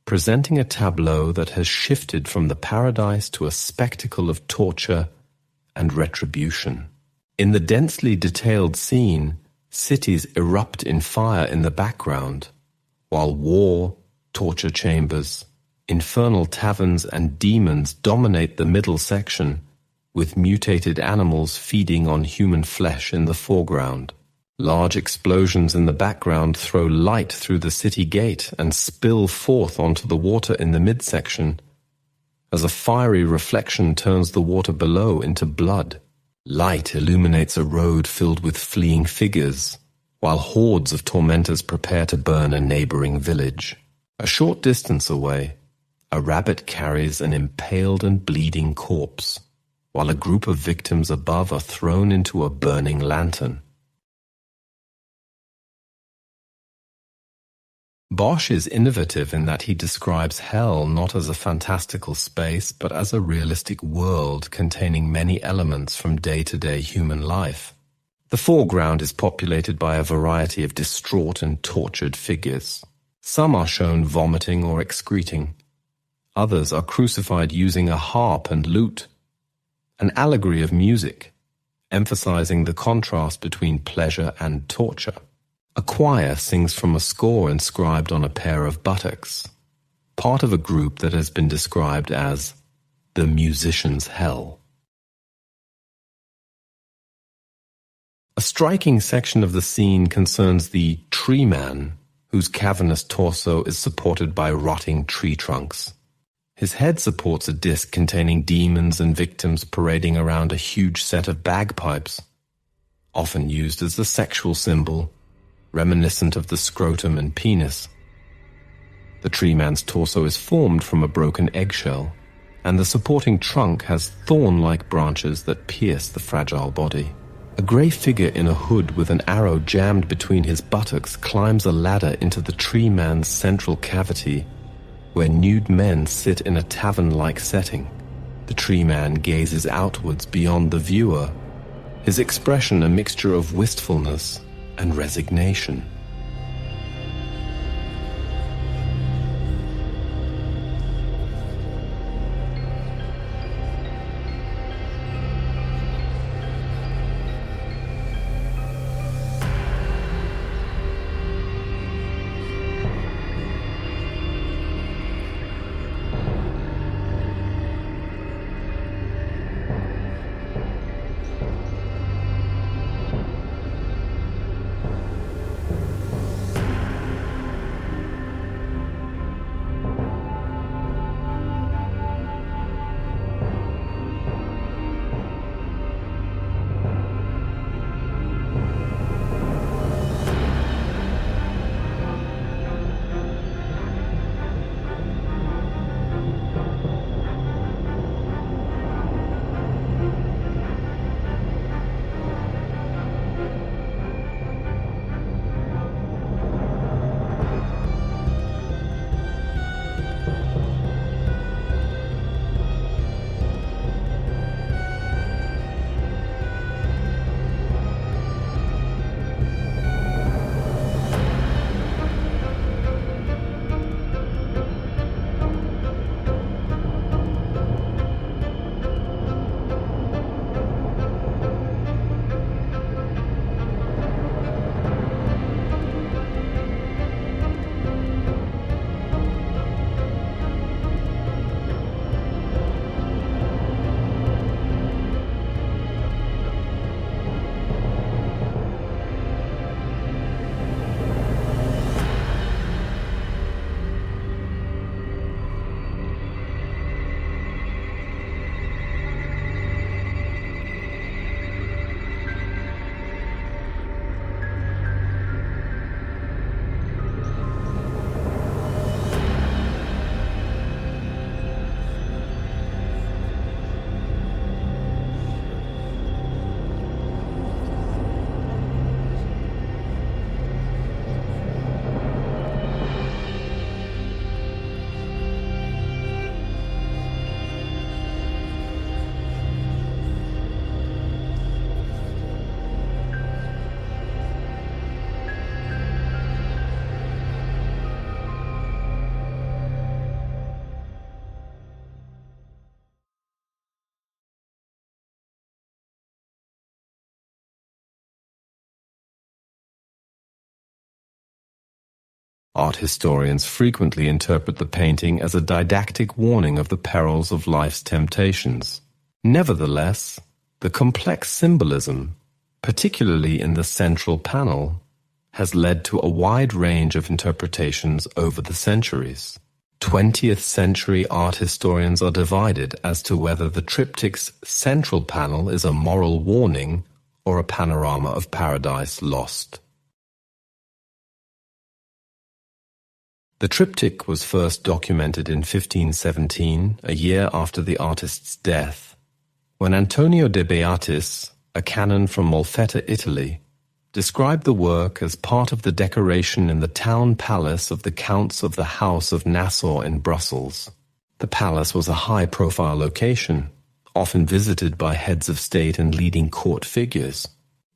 presenting a tableau that has shifted from the paradise to a spectacle of torture and retribution. In the densely detailed scene, cities erupt in fire in the background, while war, torture chambers, infernal taverns and demons dominate the middle section, with mutated animals feeding on human flesh in the foreground. Large explosions in the background throw light through the city gate and spill forth onto the water in the midsection, as a fiery reflection turns the water below into blood. Light illuminates a road filled with fleeing figures, while hordes of tormentors prepare to burn a neighboring village. A short distance away, a rabbit carries an impaled and bleeding corpse. while a group of victims above are thrown into a burning lantern. Bosch is innovative in that he describes hell not as a fantastical space, but as a realistic world containing many elements from day-to-day human life. The foreground is populated by a variety of distraught and tortured figures. Some are shown vomiting or excreting. Others are crucified using a harp and lute, an allegory of music, emphasizing the contrast between pleasure and torture. A choir sings from a score inscribed on a pair of buttocks, part of a group that has been described as the musician's hell. A striking section of the scene concerns the tree man, whose cavernous torso is supported by rotting tree trunks. His head supports a disc containing demons and victims parading around a huge set of bagpipes, often used as a sexual symbol, reminiscent of the scrotum and penis. The tree man's torso is formed from a broken eggshell, and the supporting trunk has thorn-like branches that pierce the fragile body. A grey figure in a hood with an arrow jammed between his buttocks climbs a ladder into the tree man's central cavity, where nude men sit in a tavern-like setting. The tree man gazes outwards beyond the viewer, his expression a mixture of wistfulness and resignation. Art historians frequently interpret the painting as a didactic warning of the perils of life's temptations. Nevertheless, the complex symbolism, particularly in the central panel, has led to a wide range of interpretations over the centuries. 20th century art historians are divided as to whether the triptych's central panel is a moral warning or a panorama of paradise lost. The triptych was first documented in 1517, a year after the artist's death, When Antonio de Beatis, a canon from Molfetta, Italy, described the work as part of the decoration in the town palace of the Counts of the House of Nassau in Brussels. The palace was a high-profile location, often visited by heads of state and leading court figures.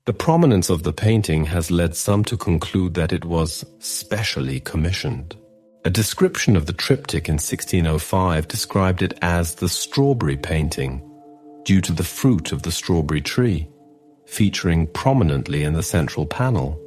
The prominence of the painting has led some to conclude that it was specially commissioned. A description of the triptych in 1605 described it as the strawberry painting, due to the fruit of the strawberry tree, featuring prominently in the central panel.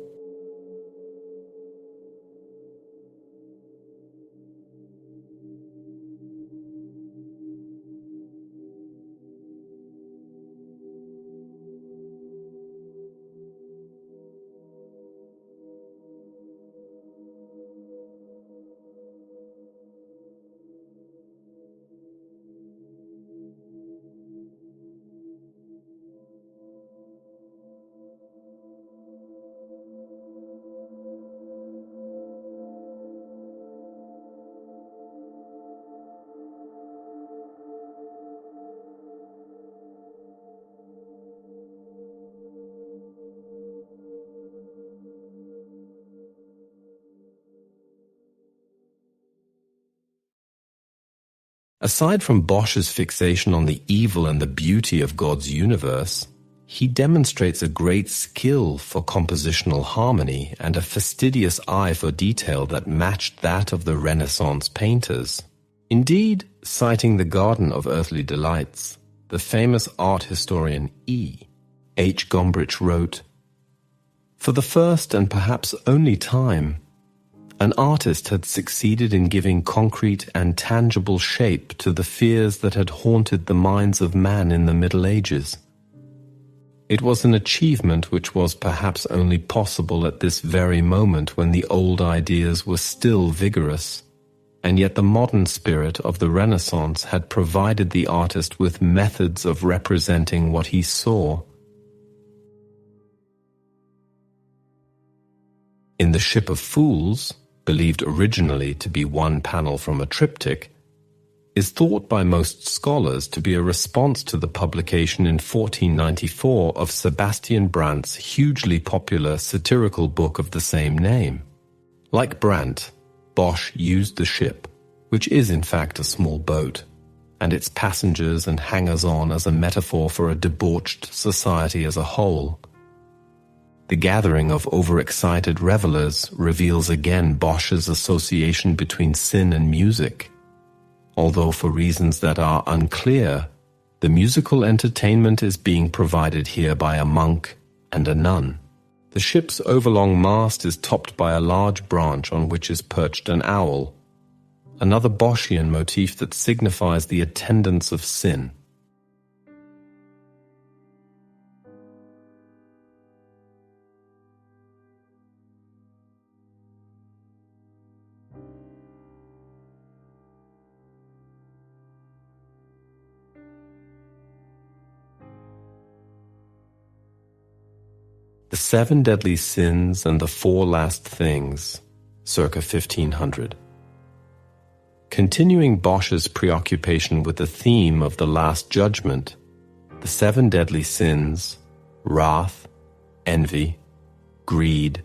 Aside from Bosch's fixation on the evil and the beauty of God's universe, he demonstrates a great skill for compositional harmony and a fastidious eye for detail that matched that of the Renaissance painters. Indeed, citing the Garden of Earthly Delights, the famous art historian E. H. Gombrich wrote, "For the first and perhaps only time, an artist had succeeded in giving concrete and tangible shape to the fears that had haunted the minds of man in the Middle Ages. It was an achievement which was perhaps only possible at this very moment when the old ideas were still vigorous, and yet the modern spirit of the Renaissance had provided the artist with methods of representing what he saw. In the Ship of Fools, believed originally to be one panel from a triptych, is thought by most scholars to be a response to the publication in 1494 of Sebastian Brandt's hugely popular satirical book of the same name. Like Brandt, Bosch used the ship, which is in fact a small boat, and its passengers and hangers-on as a metaphor for a debauched society as a whole. The gathering of overexcited revelers reveals again Bosch's association between sin and music. Although for reasons that are unclear, the musical entertainment is being provided here by a monk and a nun. The ship's overlong mast is topped by a large branch on which is perched an owl, another Boschian motif that signifies the attendance of sin. The Seven Deadly Sins and the Four Last Things, circa 1500. Continuing Bosch's preoccupation with the theme of the Last Judgment, the seven deadly sins, wrath, envy, greed,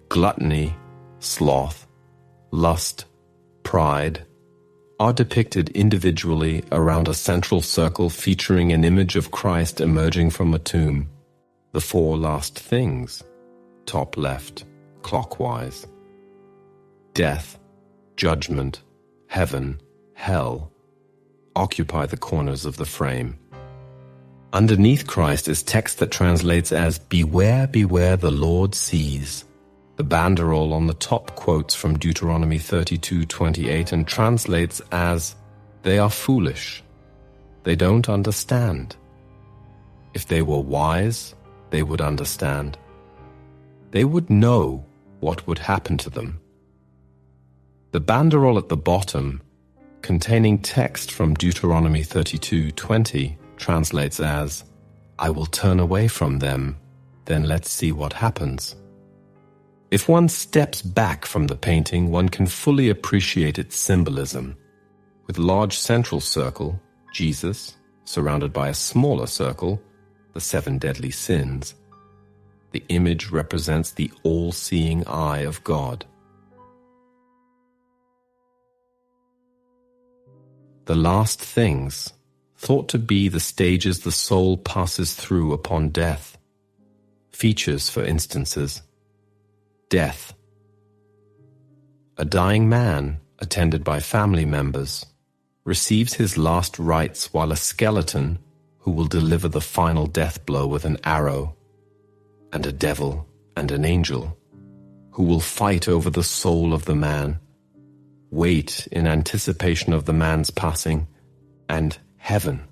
gluttony, sloth, lust, pride, are depicted individually around a central circle featuring an image of Christ emerging from a tomb. The four last things, top left, clockwise. Death, judgment, heaven, hell, occupy the corners of the frame. Underneath Christ is text that translates as, "Beware, beware, the Lord sees." The banderole on the top quotes from Deuteronomy 32:28 and translates as, "They are foolish. They don't understand. If they were wise, they would understand. They would know what would happen to them." The banderole at the bottom, containing text from Deuteronomy 32:20, translates as, "I will turn away from them, then let's see what happens." If one steps back from the painting, one can fully appreciate its symbolism. With large central circle, Jesus, surrounded by a smaller circle, the 7 deadly sins. The image represents the all-seeing eye of God. The last things, thought to be the stages the soul passes through upon death. Features, for instances: death. A dying man, attended by family members, receives his last rites while a skeleton, who will deliver the final death blow with an arrow, and a devil and an angel, who will fight over the soul of the man, wait in anticipation of the man's passing, and heaven.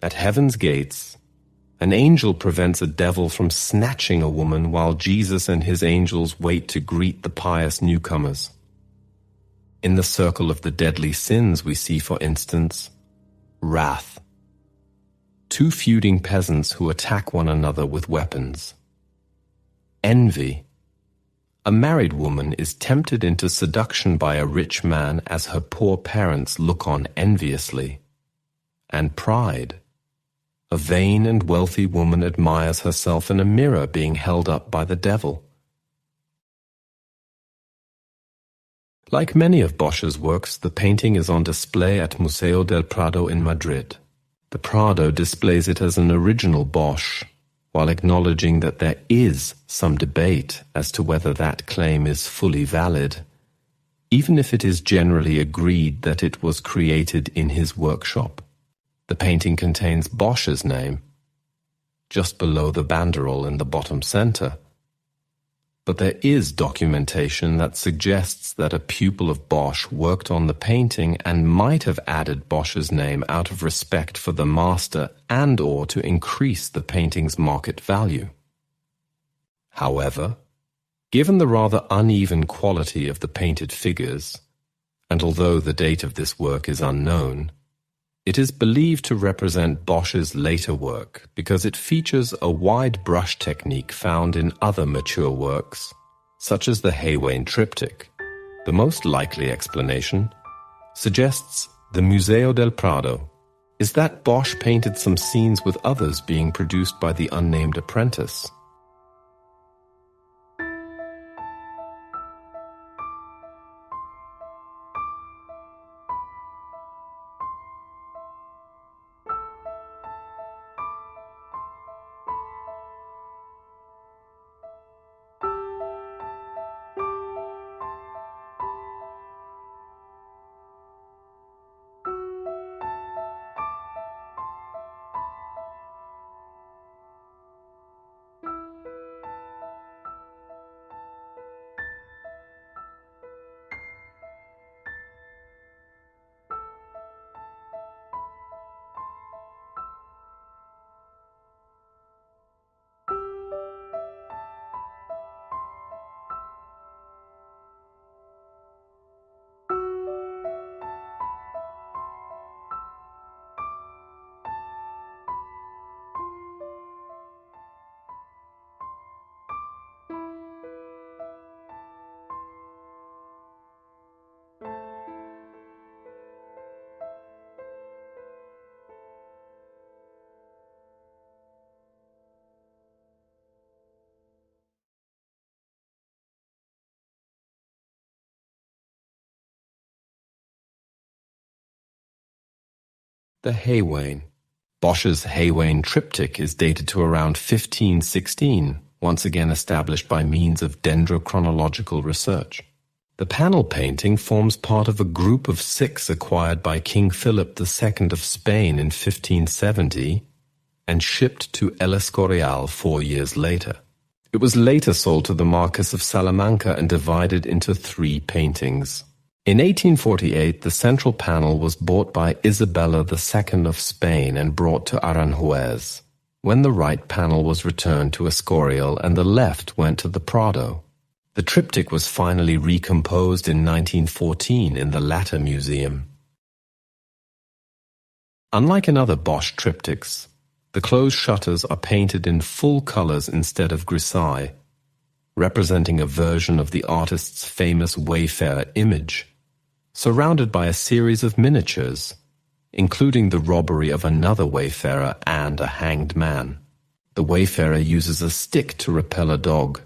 At heaven's gates, an angel prevents a devil from snatching a woman while Jesus and his angels wait to greet the pious newcomers. In the circle of the deadly sins we see, for instance, wrath. 2 feuding peasants who attack one another with weapons. Envy. A married woman is tempted into seduction by a rich man as her poor parents look on enviously. And pride. A vain and wealthy woman admires herself in a mirror being held up by the devil. Like many of Bosch's works, the painting is on display at Museo del Prado in Madrid. The Prado displays it as an original Bosch, while acknowledging that there is some debate as to whether that claim is fully valid, even if it is generally agreed that it was created in his workshop. The painting contains Bosch's name, just below the banderole in the bottom center. But there is documentation that suggests that a pupil of Bosch worked on the painting and might have added Bosch's name out of respect for the master and/or to increase the painting's market value. However, given the rather uneven quality of the painted figures, and although the date of this work is unknown, it is believed to represent Bosch's later work because it features a wide brush technique found in other mature works, such as the Haywain Triptych. The most likely explanation suggests the Museo del Prado is that Bosch painted some scenes with others being produced by the unnamed apprentice. The Haywain. Bosch's Haywain Triptych is dated to around 1516, once again established by means of dendrochronological research. The panel painting forms part of a group of 6 acquired by King Philip II of Spain in 1570 and shipped to El Escorial 4 years later. It was later sold to the Marquess of Salamanca and divided into 3 paintings. In 1848, the central panel was bought by Isabella II of Spain and brought to Aranjuez, when the right panel was returned to Escorial and the left went to the Prado. The triptych was finally recomposed in 1914 in the latter museum. Unlike in other Bosch triptychs, the closed shutters are painted in full colors instead of grisaille, representing a version of the artist's famous Wayfarer image, surrounded by a series of miniatures, including the robbery of another wayfarer and a hanged man. The wayfarer uses a stick to repel a dog,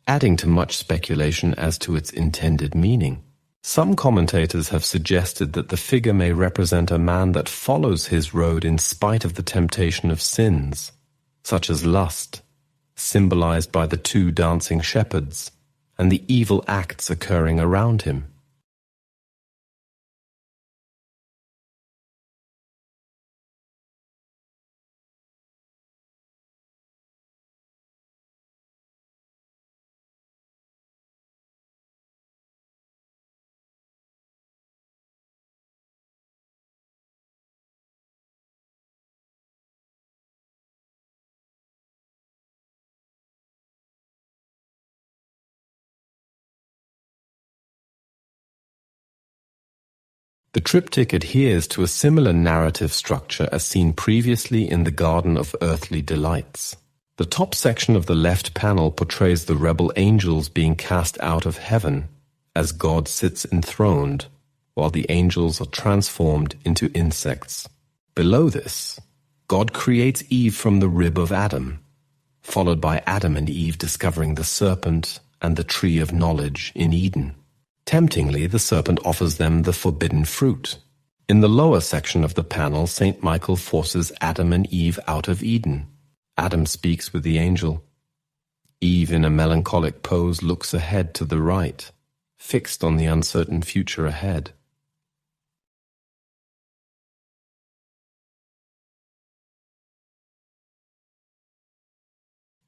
adding to much speculation as to its intended meaning. Some commentators have suggested that the figure may represent a man that follows his road in spite of the temptation of sins, such as lust, symbolized by the two dancing shepherds, and the evil acts occurring around him. The triptych adheres to a similar narrative structure as seen previously in the Garden of Earthly Delights. The top section of the left panel portrays the rebel angels being cast out of heaven as God sits enthroned, while the angels are transformed into insects. Below this, God creates Eve from the rib of Adam, followed by Adam and Eve discovering the serpent and the tree of knowledge in Eden. Temptingly, the serpent offers them the forbidden fruit. In the lower section of the panel, St. Michael forces Adam and Eve out of Eden. Adam speaks with the angel. Eve, in a melancholic pose, looks ahead to the right, fixed on the uncertain future ahead.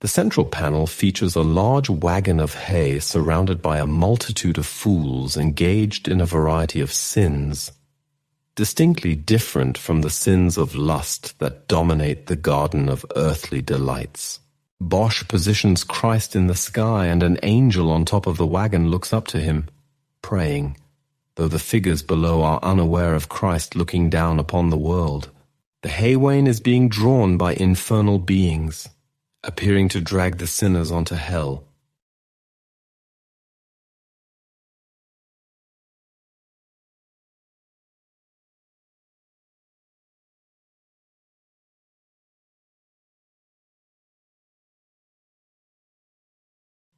The central panel features a large wagon of hay surrounded by a multitude of fools engaged in a variety of sins, distinctly different from the sins of lust that dominate the Garden of Earthly Delights. Bosch positions Christ in the sky, and an angel on top of the wagon looks up to him, praying, though the figures below are unaware of Christ looking down upon the world. The Haywain is being drawn by infernal beings, appearing to drag the sinners onto hell.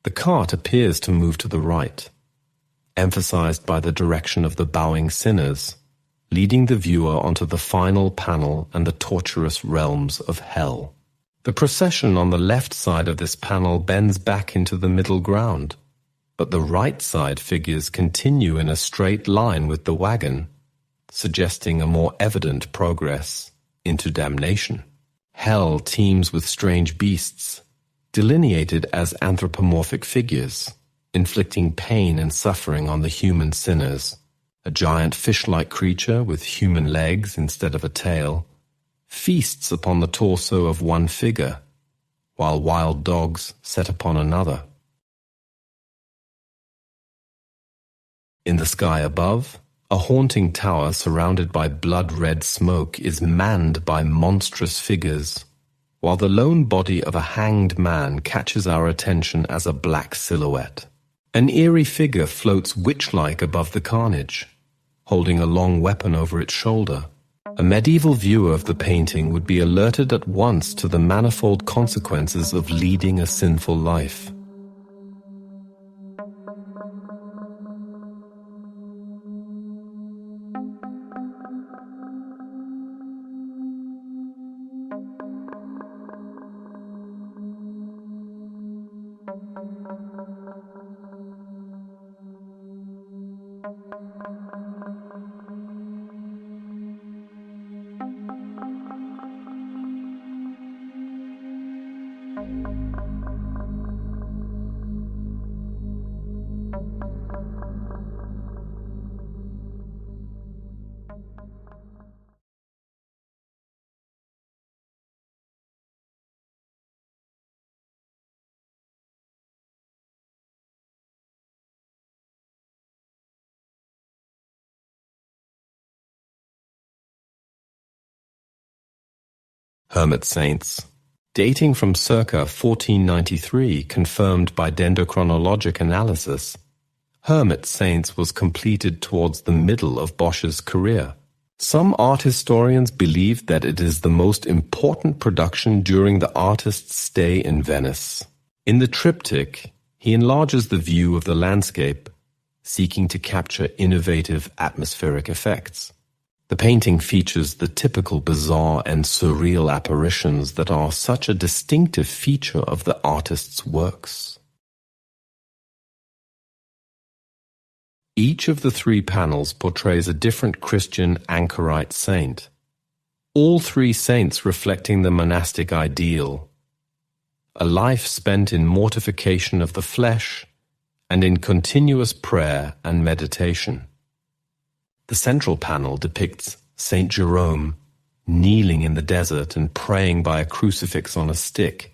The cart appears to move to the right, emphasized by the direction of the bowing sinners, leading the viewer onto the final panel and the torturous realms of hell. The procession on the left side of this panel bends back into the middle ground, but the right side figures continue in a straight line with the wagon, suggesting a more evident progress into damnation. Hell teems with strange beasts, delineated as anthropomorphic figures, inflicting pain and suffering on the human sinners. A giant fish-like creature with human legs instead of a tail feasts upon the torso of one figure, while wild dogs set upon another. In the sky above, a haunting tower surrounded by blood-red smoke is manned by monstrous figures, while the lone body of a hanged man catches our attention as a black silhouette. An eerie figure floats witch-like above the carnage, holding a long weapon over its shoulder. A medieval viewer of the painting would be alerted at once to the manifold consequences of leading a sinful life. Hermit saints. Dating from circa 1493, confirmed by dendrochronologic analysis, Hermit saints was completed towards the middle of Bosch's career. Some art historians believe that it is the most important production during the artist's stay in Venice. In the triptych, he enlarges the view of the landscape, seeking to capture innovative atmospheric effects. The painting features the typical bizarre and surreal apparitions that are such a distinctive feature of the artist's works. Each of the three panels portrays a different Christian anchorite saint, all three saints reflecting the monastic ideal, a life spent in mortification of the flesh and in continuous prayer and meditation. The central panel depicts Saint Jerome kneeling in the desert and praying by a crucifix on a stick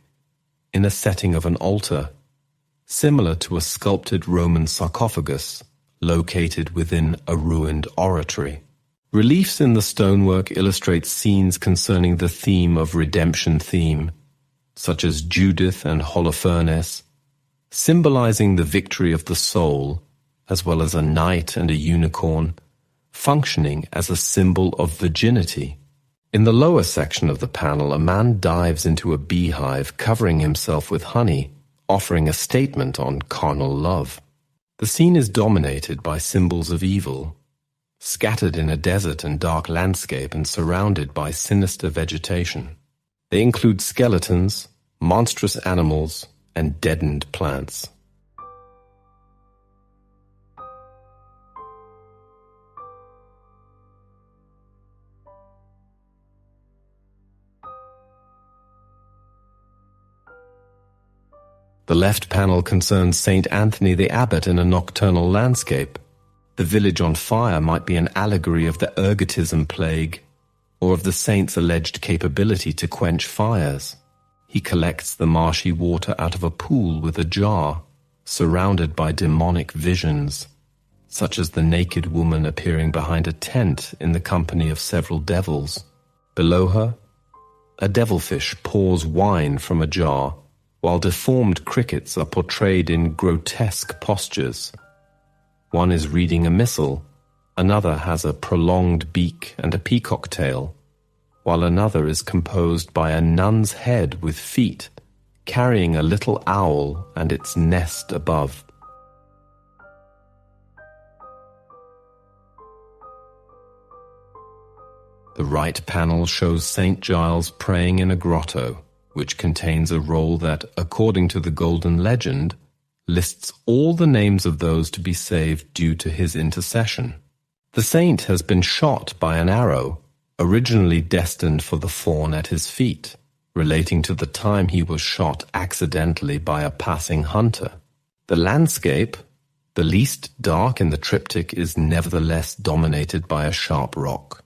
in a setting of an altar, similar to a sculpted Roman sarcophagus located within a ruined oratory. Reliefs in the stonework illustrate scenes concerning the theme of redemption such as Judith and Holofernes, symbolizing the victory of the soul, as well as a knight and a unicorn, functioning as a symbol of virginity. In the lower section of the panel, a man dives into a beehive, covering himself with honey, offering a statement on carnal love. The scene is dominated by symbols of evil, scattered in a desert and dark landscape and surrounded by sinister vegetation. They include skeletons, monstrous animals, and deadened plants. The left panel concerns Saint Anthony the Abbot in a nocturnal landscape. The village on fire might be an allegory of the ergotism plague, or of the saint's alleged capability to quench fires. He collects the marshy water out of a pool with a jar, surrounded by demonic visions, such as the naked woman appearing behind a tent in the company of several devils. Below her, a devilfish pours wine from a jar, while deformed crickets are portrayed in grotesque postures. One is reading a missal, another has a prolonged beak and a peacock tail, while another is composed by a nun's head with feet, carrying a little owl and its nest above. The right panel shows St. Giles praying in a grotto, which contains a roll that, according to the Golden Legend, lists all the names of those to be saved due to his intercession. The saint has been shot by an arrow, originally destined for the fawn at his feet, relating to the time he was shot accidentally by a passing hunter. The landscape, the least dark in the triptych, is nevertheless dominated by a sharp rock.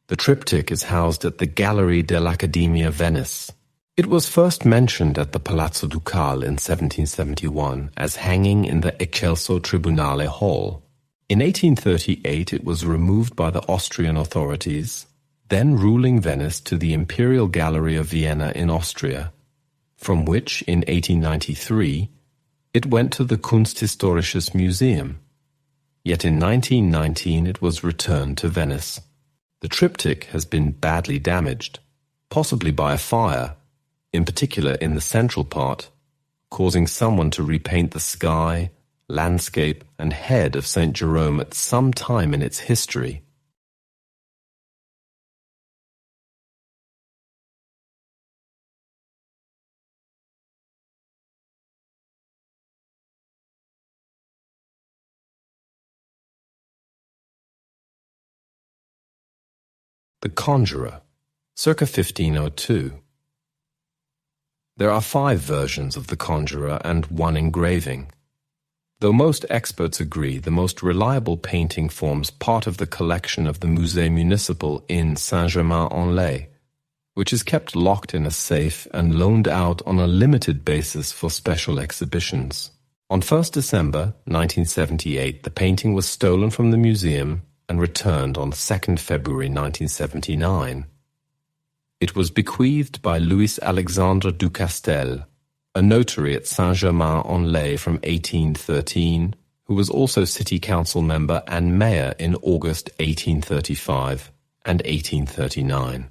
The triptych is housed at the Gallery dell'Accademia, Venice. It was first mentioned at the Palazzo Ducale in 1771 as hanging in the Eccelso Tribunale Hall. In 1838 it was removed by the Austrian authorities, then ruling Venice, to the Imperial Gallery of Vienna in Austria, from which in 1893 it went to the Kunsthistorisches Museum. Yet in 1919 it was returned to Venice. The triptych has been badly damaged, possibly by a fire, in particular in the central part, causing someone to repaint the sky, landscape, and head of St. Jerome at some time in its history. The Conjurer, circa 1502. There are 5 versions of The Conjurer and 1 engraving. Though most experts agree the most reliable painting forms part of the collection of the Musée Municipal in Saint-Germain-en-Laye, which is kept locked in a safe and loaned out on a limited basis for special exhibitions. On 1st December 1978, the painting was stolen from the museum and returned on 2nd February 1979. It was bequeathed by Louis Alexandre du Castel, a notary at Saint-Germain-en-Laye from 1813, who was also city council member and mayor in August 1835 and 1839.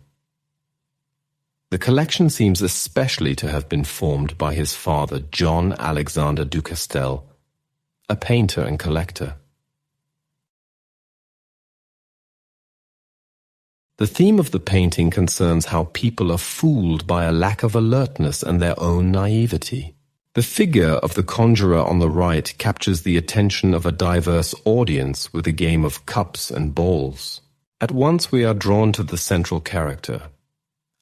The collection seems especially to have been formed by his father, John Alexander du Castel, a painter and collector. The theme of the painting concerns how people are fooled by a lack of alertness and their own naivety. The figure of the conjurer on the right captures the attention of a diverse audience with a game of cups and balls. At once we are drawn to the central character,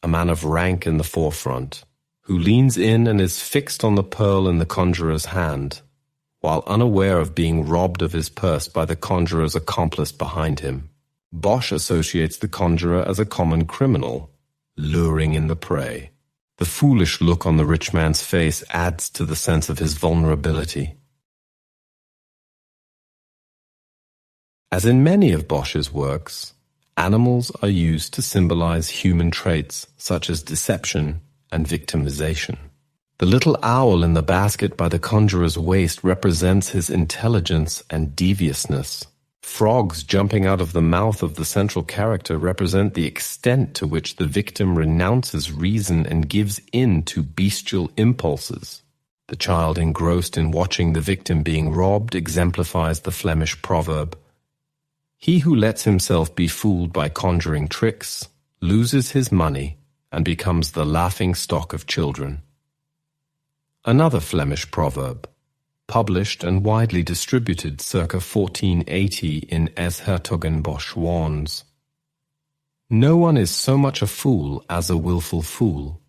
a man of rank in the forefront, who leans in and is fixed on the pearl in the conjurer's hand, while unaware of being robbed of his purse by the conjurer's accomplice behind him. Bosch associates the conjurer as a common criminal, luring in the prey. The foolish look on the rich man's face adds to the sense of his vulnerability. As in many of Bosch's works, animals are used to symbolize human traits such as deception and victimization. The little owl in the basket by the conjurer's waist represents his intelligence and deviousness. Frogs jumping out of the mouth of the central character represent the extent to which the victim renounces reason and gives in to bestial impulses. The child engrossed in watching the victim being robbed exemplifies the Flemish proverb, "He who lets himself be fooled by conjuring tricks loses his money and becomes the laughing stock of children." Another Flemish proverb, published and widely distributed circa 1480 in S. Hertogenbosch warns, "No one is so much a fool as a willful fool."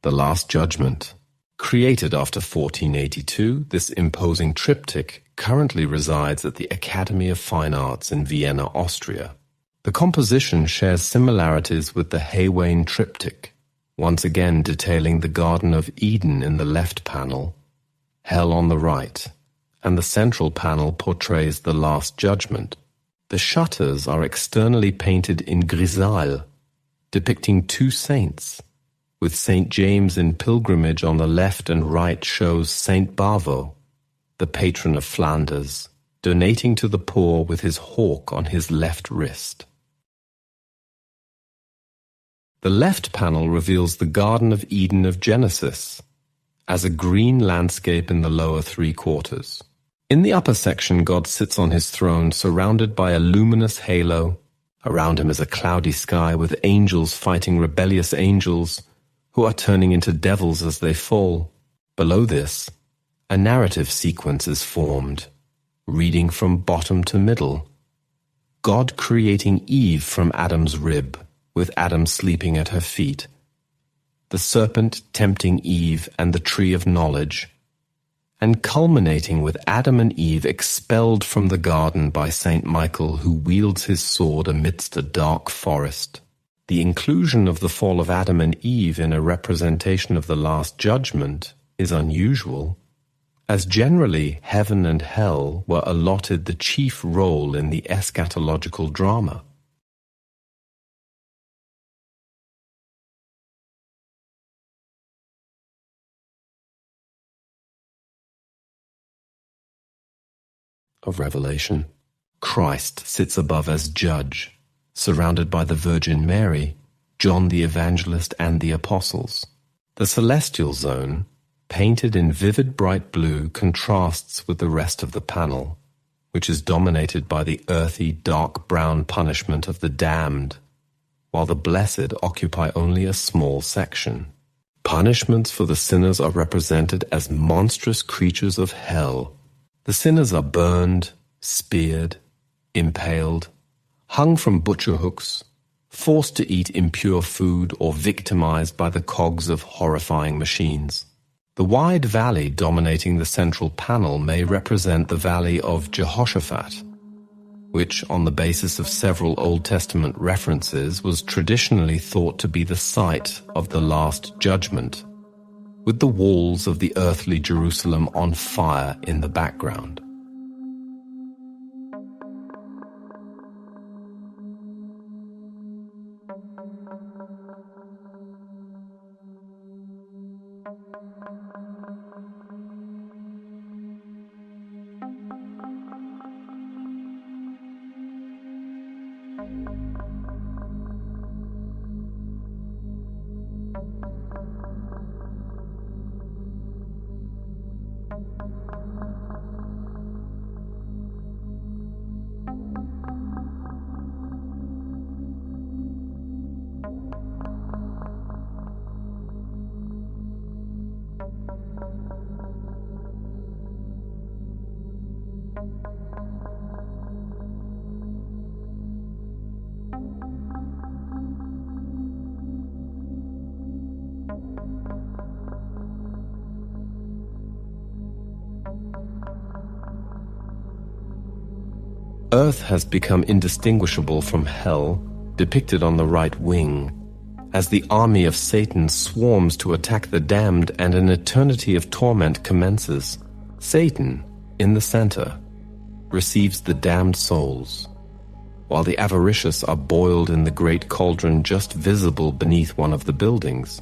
The Last Judgment. Created after 1482, this imposing triptych currently resides at the Academy of Fine Arts in Vienna, Austria. The composition shares similarities with the Haywain Triptych, once again detailing the Garden of Eden in the left panel, hell on the right, and the central panel portrays the Last Judgment. The shutters are externally painted in grisaille, depicting two saints, with St. James in pilgrimage on the left and right shows St. Bavo, the patron of Flanders, donating to the poor with his hawk on his left wrist. The left panel reveals the Garden of Eden of Genesis as a green landscape in the lower three quarters. In the upper section, God sits on his throne surrounded by a luminous halo. Around him is a cloudy sky with angels fighting rebellious angels who are turning into devils as they fall. Below this, a narrative sequence is formed, reading from bottom to middle. God creating Eve from Adam's rib, with Adam sleeping at her feet. The serpent tempting Eve and the tree of knowledge, and culminating with Adam and Eve expelled from the garden by Saint Michael, who wields his sword amidst a dark forest. The inclusion of the fall of Adam and Eve in a representation of the Last Judgment is unusual, as generally heaven and hell were allotted the chief role in the eschatological drama. Of Revelation, Christ sits above as judge, surrounded by the Virgin Mary, John the Evangelist, and the Apostles. The celestial zone, painted in vivid bright blue, contrasts with the rest of the panel, which is dominated by the earthy, dark brown punishment of the damned, while the blessed occupy only a small section. Punishments for the sinners are represented as monstrous creatures of hell. The sinners are burned, speared, impaled, hung from butcher hooks, forced to eat impure food, or victimized by the cogs of horrifying machines. The wide valley dominating the central panel may represent the valley of Jehoshaphat, which, on the basis of several Old Testament references, was traditionally thought to be the site of the Last Judgment, with the walls of the earthly Jerusalem on fire in the background. Earth has become indistinguishable from hell, depicted on the right wing, as the army of Satan swarms to attack the damned and an eternity of torment commences. Satan, in the center, receives the damned souls, while the avaricious are boiled in the great cauldron just visible beneath one of the buildings.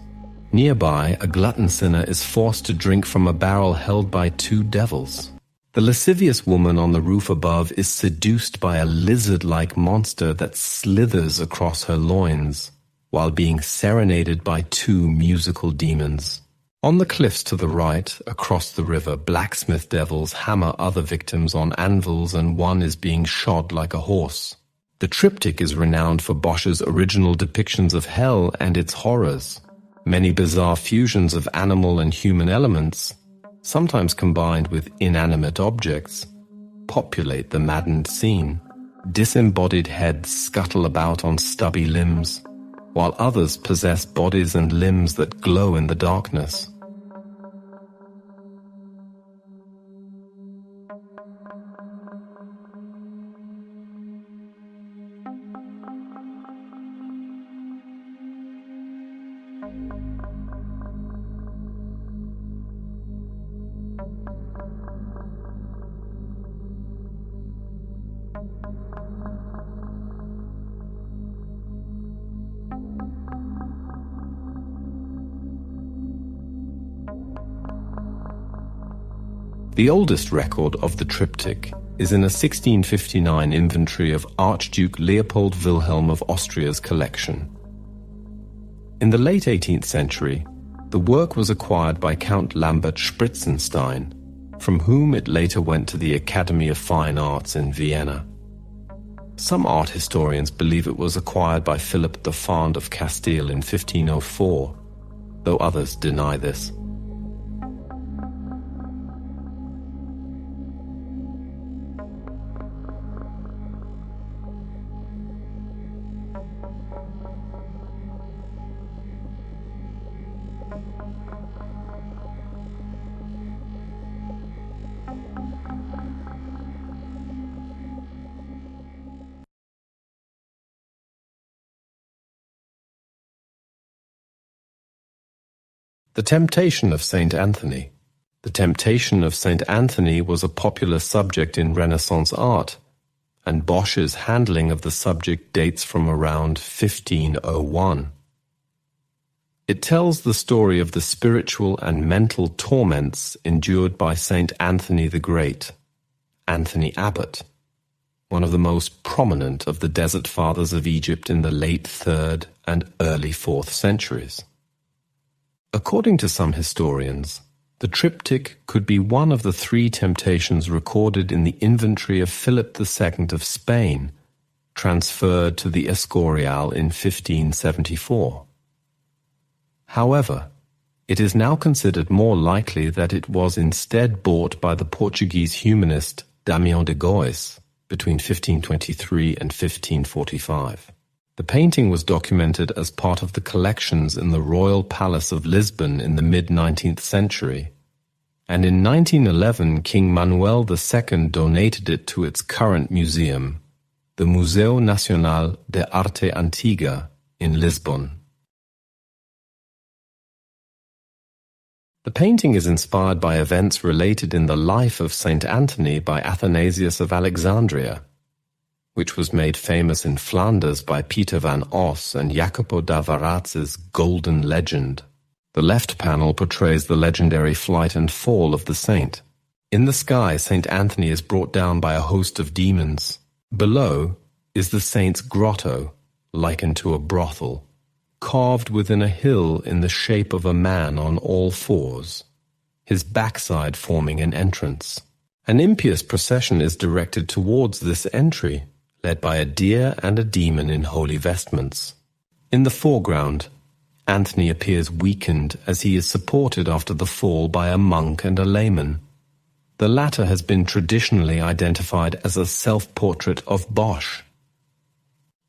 Nearby, a glutton sinner is forced to drink from a barrel held by two devils. The lascivious woman on the roof above is seduced by a lizard-like monster that slithers across her loins, while being serenaded by two musical demons. On the cliffs to the right, across the river, blacksmith devils hammer other victims on anvils, and one is being shod like a horse. The triptych is renowned for Bosch's original depictions of hell and its horrors. Many bizarre fusions of animal and human elements, sometimes combined with inanimate objects, populate the maddened scene. Disembodied heads scuttle about on stubby limbs, while others possess bodies and limbs that glow in the darkness. The oldest record of the triptych is in a 1659 inventory of Archduke Leopold Wilhelm of Austria's collection. In the late 18th century, the work was acquired by Count Lambert Spritzenstein, from whom it later went to the Academy of Fine Arts in Vienna. Some art historians believe it was acquired by Philip the Fond of Castile in 1504, though others deny this. The Temptation of Saint Anthony. The Temptation of Saint Anthony was a popular subject in Renaissance art, and Bosch's handling of the subject dates from around 1501. It tells the story of the spiritual and mental torments endured by Saint Anthony the Great, Anthony Abbot, one of the most prominent of the Desert Fathers of Egypt in the late 3rd and early 4th centuries. According to some historians, the triptych could be one of the 3 temptations recorded in the inventory of Philip II of Spain, transferred to the Escorial in 1574. However, it is now considered more likely that it was instead bought by the Portuguese humanist Damião de Gois between 1523 and 1545. The painting was documented as part of the collections in the Royal Palace of Lisbon in the mid-19th century, and in 1911 King Manuel II donated it to its current museum, the Museo Nacional de Arte Antiga in Lisbon. The painting is inspired by events related in the life of Saint Anthony by Athanasius of Alexandria, which was made famous in Flanders by Peter van Os and Jacopo da Varazze's Golden Legend. The left panel portrays the legendary flight and fall of the saint. In the sky, Saint Anthony is brought down by a host of demons. Below is the saint's grotto, likened to a brothel, carved within a hill in the shape of a man on all fours, his backside forming an entrance. An impious procession is directed towards this entry, led by a deer and a demon in holy vestments. In the foreground, Anthony appears weakened as he is supported after the fall by a monk and a layman. The latter has been traditionally identified as a self-portrait of Bosch.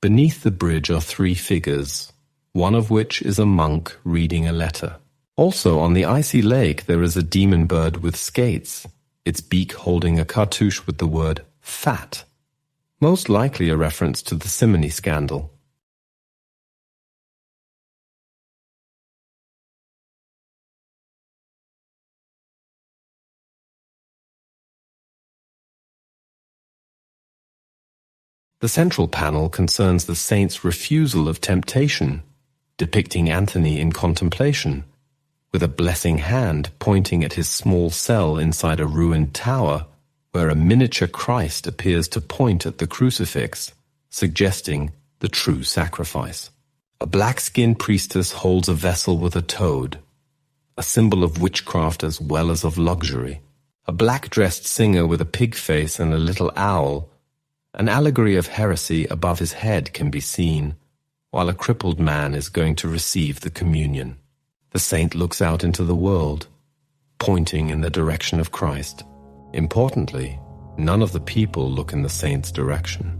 Beneath the bridge are three figures, one of which is a monk reading a letter. Also, on the icy lake there is a demon bird with skates, its beak holding a cartouche with the word "fat," most likely a reference to the simony scandal. The central panel concerns the saint's refusal of temptation, depicting Anthony in contemplation, with a blessing hand pointing at his small cell inside a ruined tower, where a miniature Christ appears to point at the crucifix, suggesting the true sacrifice. A black-skinned priestess holds a vessel with a toad, a symbol of witchcraft as well as of luxury. A black-dressed singer with a pig face and a little owl, an allegory of heresy above his head, can be seen, while a crippled man is going to receive the communion. The saint looks out into the world, pointing in the direction of Christ. Importantly, none of the people look in the saint's direction.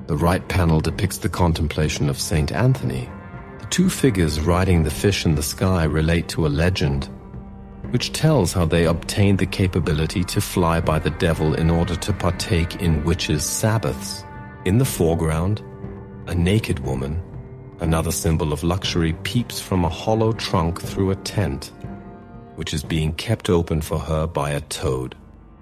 The right panel depicts the contemplation of Saint Anthony. The two figures riding the fish in the sky relate to a legend, which tells how they obtained the capability to fly by the devil in order to partake in witches' sabbaths. In the foreground, a naked woman, another symbol of luxury, peeps from a hollow trunk through a tent, which is being kept open for her by a toad.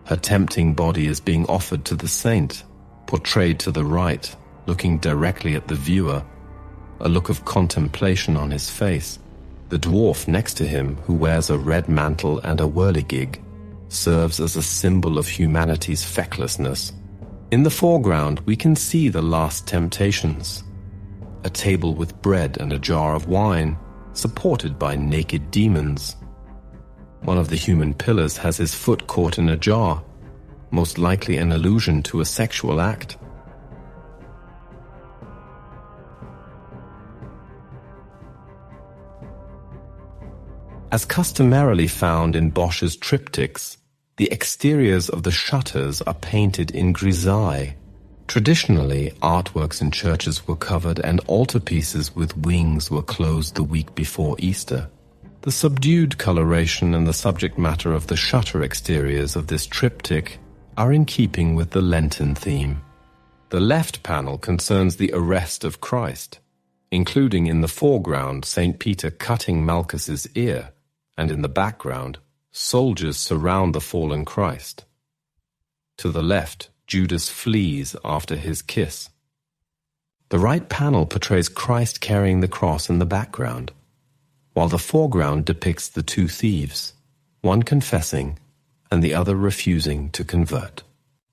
Her tempting body is being offered to the saint, portrayed to the right, looking directly at the viewer, a look of contemplation on his face. The dwarf next to him, who wears a red mantle and a whirligig, serves as a symbol of humanity's fecklessness. In the foreground, we can see the last temptations, a table with bread and a jar of wine, supported by naked demons. One of the human pillars has his foot caught in a jar, most likely an allusion to a sexual act. As customarily found in Bosch's triptychs, the exteriors of the shutters are painted in grisaille. Traditionally, artworks in churches were covered and altarpieces with wings were closed the week before Easter. The subdued coloration and the subject matter of the shutter exteriors of this triptych are in keeping with the Lenten theme. The left panel concerns the arrest of Christ, including in the foreground St. Peter cutting Malchus's ear, and in the background soldiers surround the fallen Christ. To the left, Judas flees after his kiss. The right panel portrays Christ carrying the cross in the background, while the foreground depicts the two thieves, one confessing and the other refusing to convert.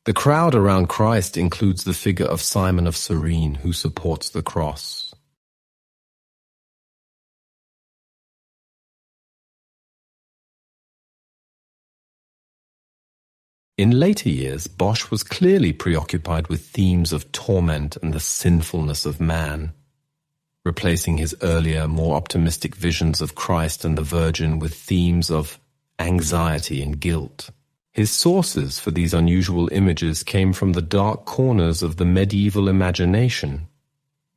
The crowd around Christ includes the figure of Simon of Cyrene, who supports the cross. In later years, Bosch was clearly preoccupied with themes of torment and the sinfulness of man, replacing his earlier, more optimistic visions of Christ and the Virgin with themes of anxiety and guilt. His sources for these unusual images came from the dark corners of the medieval imagination,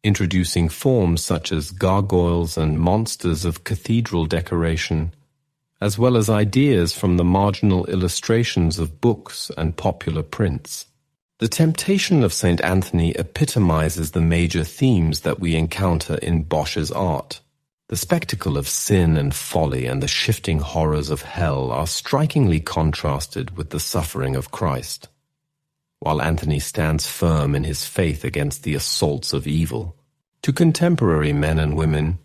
introducing forms such as gargoyles and monsters of cathedral decoration, as well as ideas from the marginal illustrations of books and popular prints. The temptation of St. Anthony epitomizes the major themes that we encounter in Bosch's art. The spectacle of sin and folly and the shifting horrors of hell are strikingly contrasted with the suffering of Christ, while Anthony stands firm in his faith against the assaults of evil. To contemporary men and women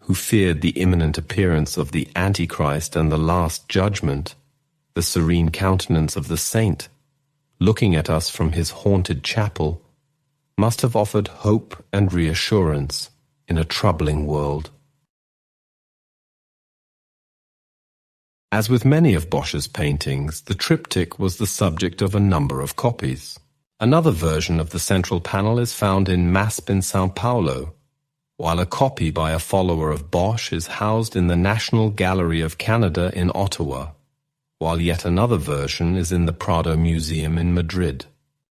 who feared the imminent appearance of the Antichrist and the Last Judgment, the serene countenance of the saint, looking at us from his haunted chapel, must have offered hope and reassurance in a troubling world. As with many of Bosch's paintings, the triptych was the subject of a number of copies. Another version of the central panel is found in MASP in São Paulo, while a copy by a follower of Bosch is housed in the National Gallery of Canada in Ottawa, while yet another version is in the Prado Museum in Madrid.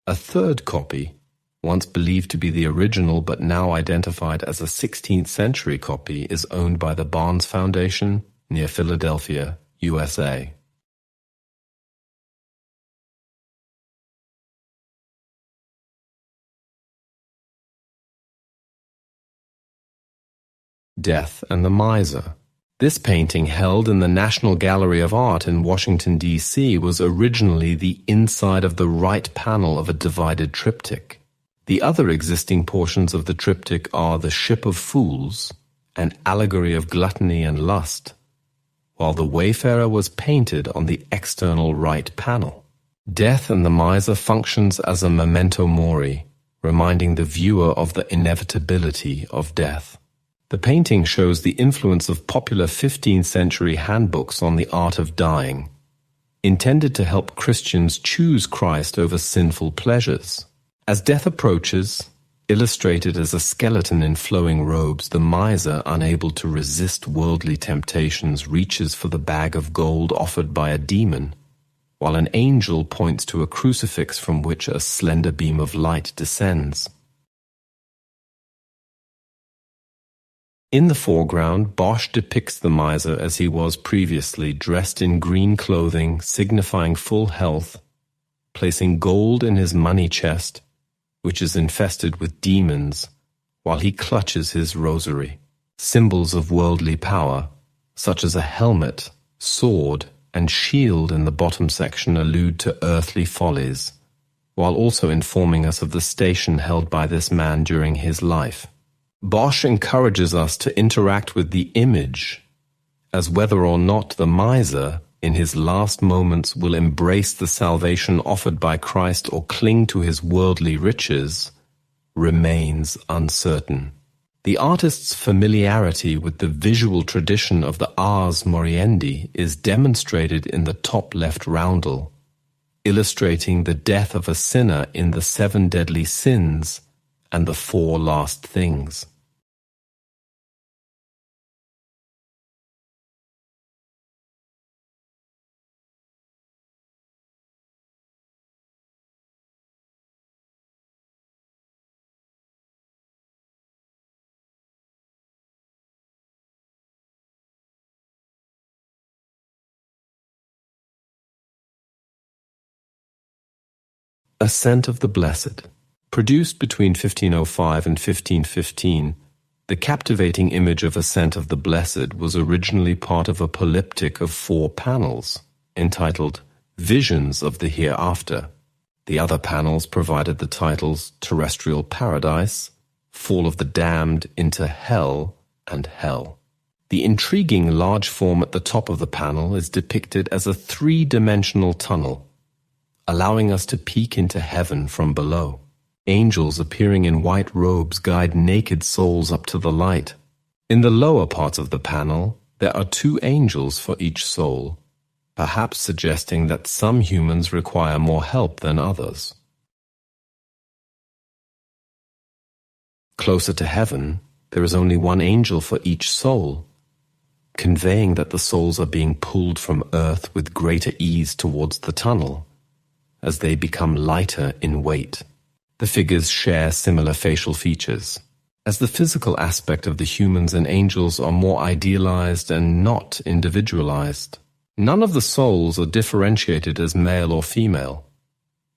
A third copy, once believed to be the original but now identified as a 16th century copy, is owned by the Barnes Foundation near Philadelphia, USA. Death and the Miser. This painting, held in the National Gallery of Art in Washington, D.C., was originally the inside of the right panel of a divided triptych. The other existing portions of the triptych are the Ship of Fools, an allegory of gluttony and lust, while the Wayfarer was painted on the external right panel. Death and the Miser functions as a memento mori, reminding the viewer of the inevitability of death. The painting shows the influence of popular 15th century handbooks on the art of dying, intended to help Christians choose Christ over sinful pleasures. As death approaches, illustrated as a skeleton in flowing robes, the miser, unable to resist worldly temptations, reaches for the bag of gold offered by a demon, while an angel points to a crucifix from which a slender beam of light descends. In the foreground, Bosch depicts the miser as he was previously, dressed in green clothing signifying full health, placing gold in his money chest, which is infested with demons, while he clutches his rosary. Symbols of worldly power, such as a helmet, sword, and shield in the bottom section, allude to earthly follies, while also informing us of the station held by this man during his life. Bosch encourages us to interact with the image, as whether or not the miser, in his last moments, will embrace the salvation offered by Christ or cling to his worldly riches, remains uncertain. The artist's familiarity with the visual tradition of the Ars Moriendi is demonstrated in the top left roundel, illustrating the death of a sinner in the 7 deadly sins and the 4 last things. Ascent of the Blessed. Produced between 1505 and 1515, the captivating image of Ascent of the Blessed was originally part of a polyptych of 4 panels. entitled Visions of the Hereafter. The other panels provided the titles Terrestrial Paradise, Fall of the Damned into Hell, and Hell. The intriguing large form at the top of the panel is depicted as a three-dimensional tunnel, allowing us to peek into heaven from below. Angels appearing in white robes guide naked souls up to the light. In the lower part of the panel, there are two angels for each soul, perhaps suggesting that some humans require more help than others. Closer to heaven, there is only one angel for each soul, conveying that the souls are being pulled from earth with greater ease towards the tunnel, as they become lighter in weight. The figures share similar facial features, as the physical aspect of the humans and angels are more idealized and not individualized. None of the souls are differentiated as male or female.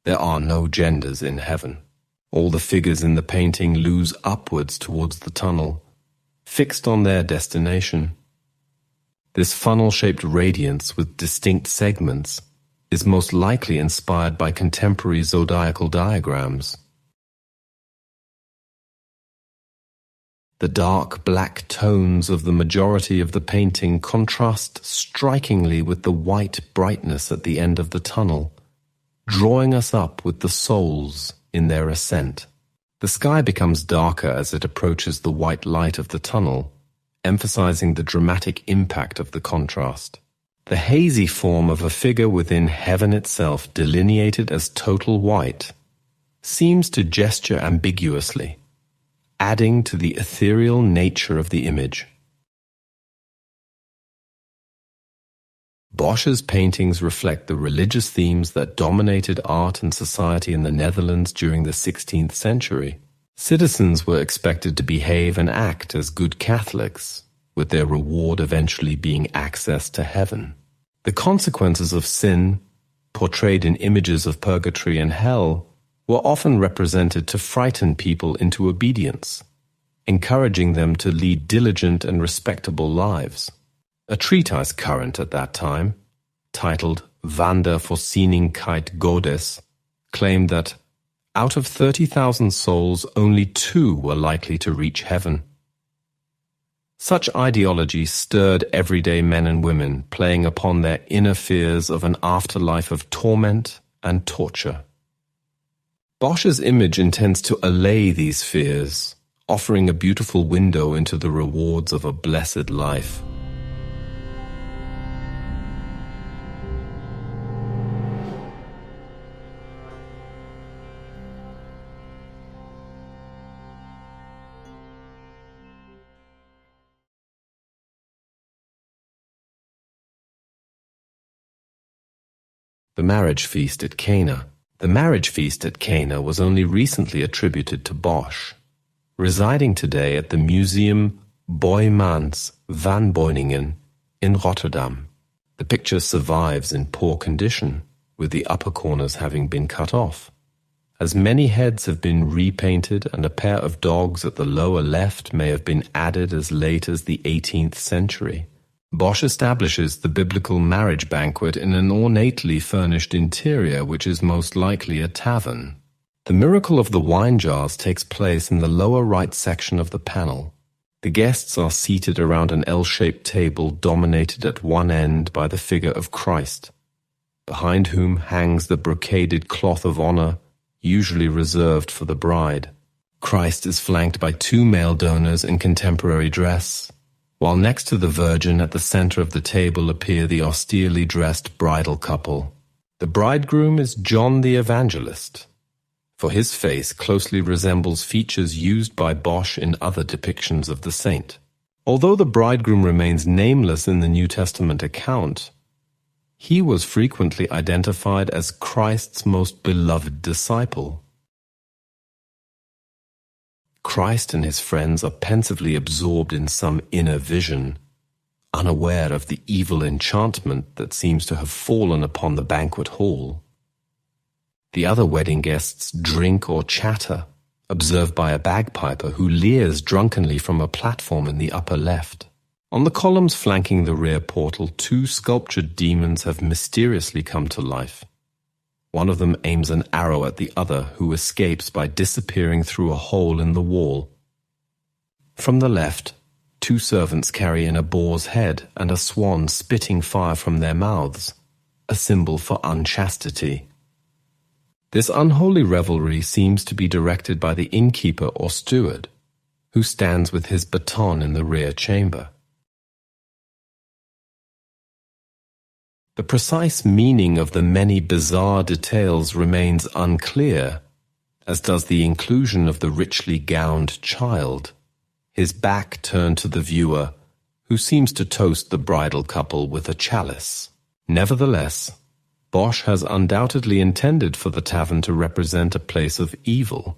There are no genders in heaven. All the figures in the painting lose upwards towards the tunnel, fixed on their destination. This funnel-shaped radiance with distinct segments is most likely inspired by contemporary zodiacal diagrams. The dark black tones of the majority of the painting contrast strikingly with the white brightness at the end of the tunnel, drawing us up with the souls in their ascent. The sky becomes darker as it approaches the white light of the tunnel, emphasizing the dramatic impact of the contrast. The hazy form of a figure within heaven itself, delineated as total white, seems to gesture ambiguously, adding to the ethereal nature of the image. Bosch's paintings reflect the religious themes that dominated art and society in the Netherlands during the 16th century. Citizens were expected to behave and act as good Catholics, with their reward eventually being access to heaven. The consequences of sin, portrayed in images of purgatory and hell, were often represented to frighten people into obedience, encouraging them to lead diligent and respectable lives. A treatise current at that time, titled Van der Voorzieningheid Godes, claimed that out of 30,000 souls, only 2 were likely to reach heaven. Such ideology stirred everyday men and women, playing upon their inner fears of an afterlife of torment and torture. Bosch's image intends to allay these fears, offering a beautiful window into the rewards of a blessed life. The marriage feast at Cana. The marriage feast at Cana was only recently attributed to Bosch, residing today at the Museum Boijmans van Beuningen in Rotterdam. The picture survives in poor condition, with the upper corners having been cut off, as many heads have been repainted and a pair of dogs at the lower left may have been added as late as the 18th century. Bosch establishes the biblical marriage banquet in an ornately furnished interior which is most likely a tavern. The miracle of the wine jars takes place in the lower right section of the panel. The guests are seated around an L-shaped table dominated at one end by the figure of Christ, behind whom hangs the brocaded cloth of honor, usually reserved for the bride. Christ is flanked by 2 male donors in contemporary dress, while next to the Virgin at the center of the table appear the austerely dressed bridal couple. The bridegroom is John the Evangelist, for his face closely resembles features used by Bosch in other depictions of the saint. Although the bridegroom remains nameless in the New Testament account, he was frequently identified as Christ's most beloved disciple. Christ and his friends are pensively absorbed in some inner vision, unaware of the evil enchantment that seems to have fallen upon the banquet hall. The other wedding guests drink or chatter, observed by a bagpiper who leers drunkenly from a platform in the upper left. On the columns flanking the rear portal, two sculptured demons have mysteriously come to life. One of them aims an arrow at the other, who escapes by disappearing through a hole in the wall. From the left, two servants carry in a boar's head and a swan spitting fire from their mouths, a symbol for unchastity. This unholy revelry seems to be directed by the innkeeper or steward, who stands with his baton in the rear chamber. The precise meaning of the many bizarre details remains unclear, as does the inclusion of the richly gowned child, his back turned to the viewer, who seems to toast the bridal couple with a chalice. Nevertheless, Bosch has undoubtedly intended for the tavern to represent a place of evil,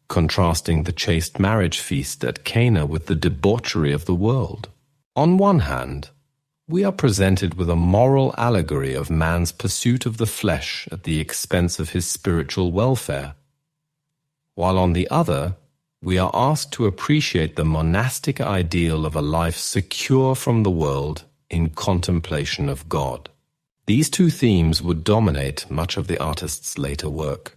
contrasting the chaste marriage feast at Cana with the debauchery of the world. On one hand, we are presented with a moral allegory of man's pursuit of the flesh at the expense of his spiritual welfare, while on the other, we are asked to appreciate the monastic ideal of a life secure from the world in contemplation of God. These two themes would dominate much of the artist's later work.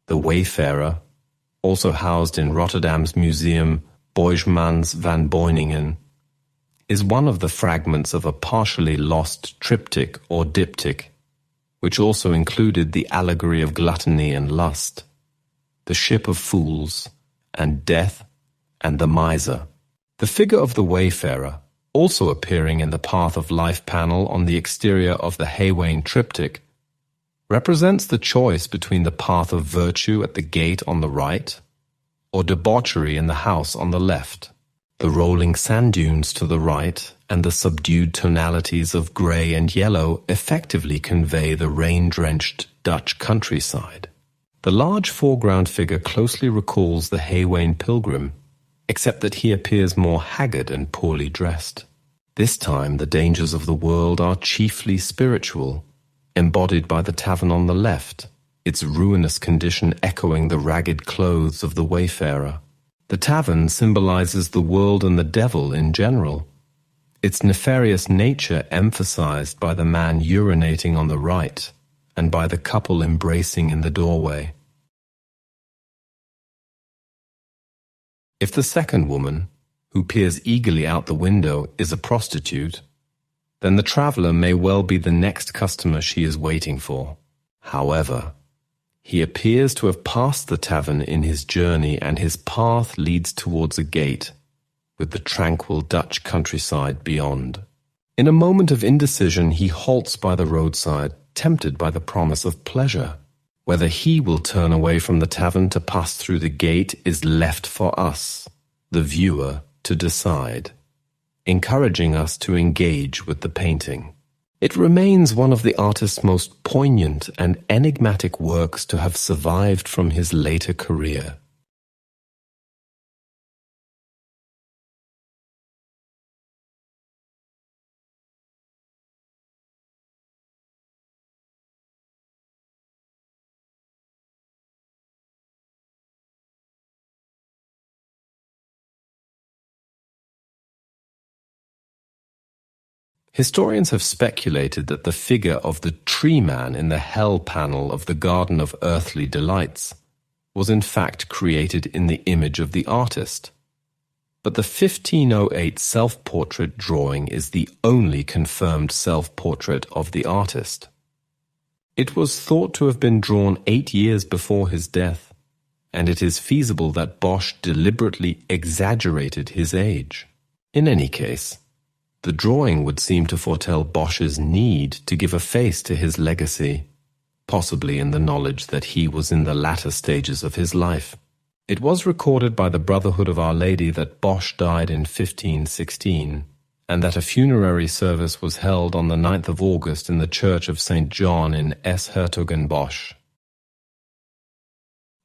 The Wayfarer, also housed in Rotterdam's museum Boijmans van Beuningen, is one of the fragments of a partially lost triptych or diptych, which also included the allegory of gluttony and lust, the ship of fools, and death and the miser. The figure of the Wayfarer, also appearing in the Path of Life panel on the exterior of the Haywain Triptych, represents the choice between the path of virtue at the gate on the right or debauchery in the house on the left. The rolling sand dunes to the right and the subdued tonalities of grey and yellow effectively convey the rain-drenched Dutch countryside. The large foreground figure closely recalls the Haywain pilgrim, except that he appears more haggard and poorly dressed. This time the dangers of the world are chiefly spiritual, embodied by the tavern on the left, its ruinous condition echoing the ragged clothes of the wayfarer. The tavern symbolizes the world and the devil in general, its nefarious nature emphasized by the man urinating on the right and by the couple embracing in the doorway. If the second woman, who peers eagerly out the window, is a prostitute, then the traveler may well be the next customer she is waiting for. However, he appears to have passed the tavern in his journey, and his path leads towards a gate, with the tranquil Dutch countryside beyond. In a moment of indecision, he halts by the roadside, tempted by the promise of pleasure. Whether he will turn away from the tavern to pass through the gate is left for us, the viewer, to decide, encouraging us to engage with the painting. It remains one of the artist's most poignant and enigmatic works to have survived from his later career. Historians have speculated that the figure of the tree man in the hell panel of the Garden of Earthly Delights was in fact created in the image of the artist. But the 1508 self-portrait drawing is the only confirmed self-portrait of the artist. It was thought to have been drawn 8 years before his death, and it is feasible that Bosch deliberately exaggerated his age. In any case, the drawing would seem to foretell Bosch's need to give a face to his legacy, possibly in the knowledge that he was in the latter stages of his life. It was recorded by the Brotherhood of Our Lady that Bosch died in 1516, and that a funerary service was held on the 9th of August in the Church of St. John in S-Hertogenbosch.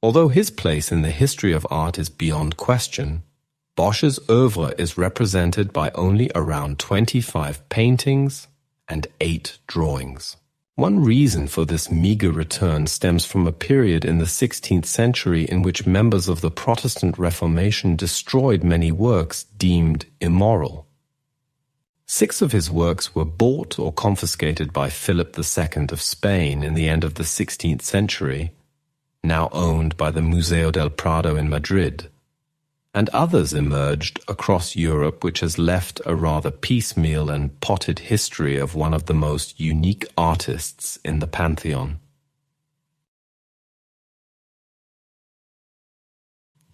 Although his place in the history of art is beyond question, Bosch's oeuvre is represented by only around 25 paintings and 8 drawings. One reason for this meager return stems from a period in the 16th century in which members of the Protestant Reformation destroyed many works deemed immoral. 6 of his works were bought or confiscated by Philip II of Spain in the end of the 16th century, now owned by the Museo del Prado in Madrid, and others emerged across Europe, which has left a rather piecemeal and potted history of one of the most unique artists in the pantheon.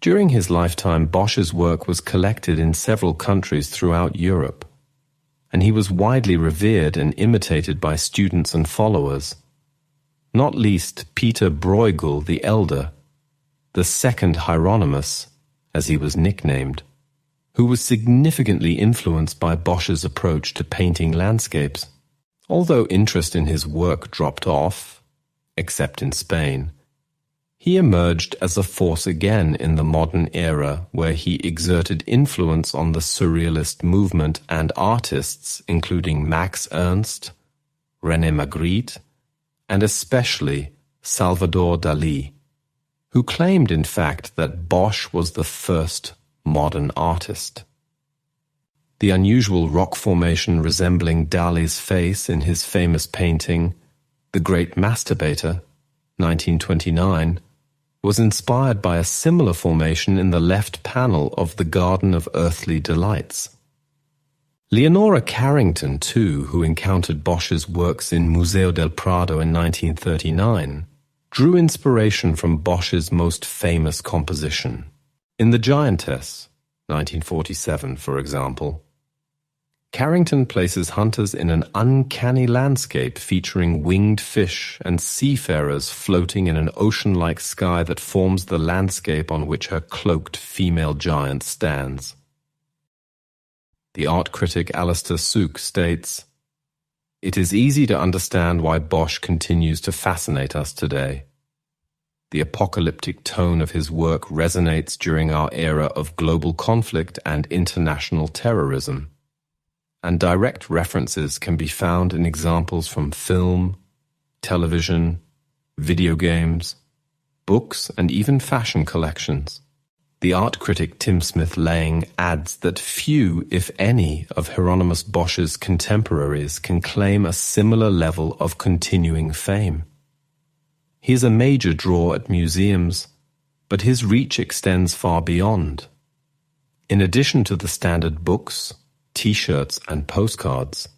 During his lifetime, Bosch's work was collected in several countries throughout Europe, and he was widely revered and imitated by students and followers, not least Peter Bruegel the Elder, the second Hieronymus, as he was nicknamed, who was significantly influenced by Bosch's approach to painting landscapes. Although interest in his work dropped off, except in Spain, he emerged as a force again in the modern era, where he exerted influence on the surrealist movement and artists including Max Ernst, René Magritte, and especially Salvador Dalí, who claimed, in fact, that Bosch was the first modern artist. The unusual rock formation resembling Dalí's face in his famous painting, The Great Masturbator, 1929, was inspired by a similar formation in the left panel of The Garden of Earthly Delights. Leonora Carrington, too, who encountered Bosch's works in Museo del Prado in 1939, drew inspiration from Bosch's most famous composition. In The Giantess, 1947, for example, Carrington places hunters in an uncanny landscape featuring winged fish and seafarers floating in an ocean-like sky that forms the landscape on which her cloaked female giant stands. The art critic Alistair Sooke states, "It is easy to understand why Bosch continues to fascinate us today. The apocalyptic tone of his work resonates during our era of global conflict and international terrorism, and direct references can be found in examples from film, television, video games, books, and even fashion collections." The art critic Tim Smith-Lang adds that few, if any, of Hieronymus Bosch's contemporaries can claim a similar level of continuing fame. He is a major draw at museums, but his reach extends far beyond. In addition to the standard books, T-shirts, and postcards,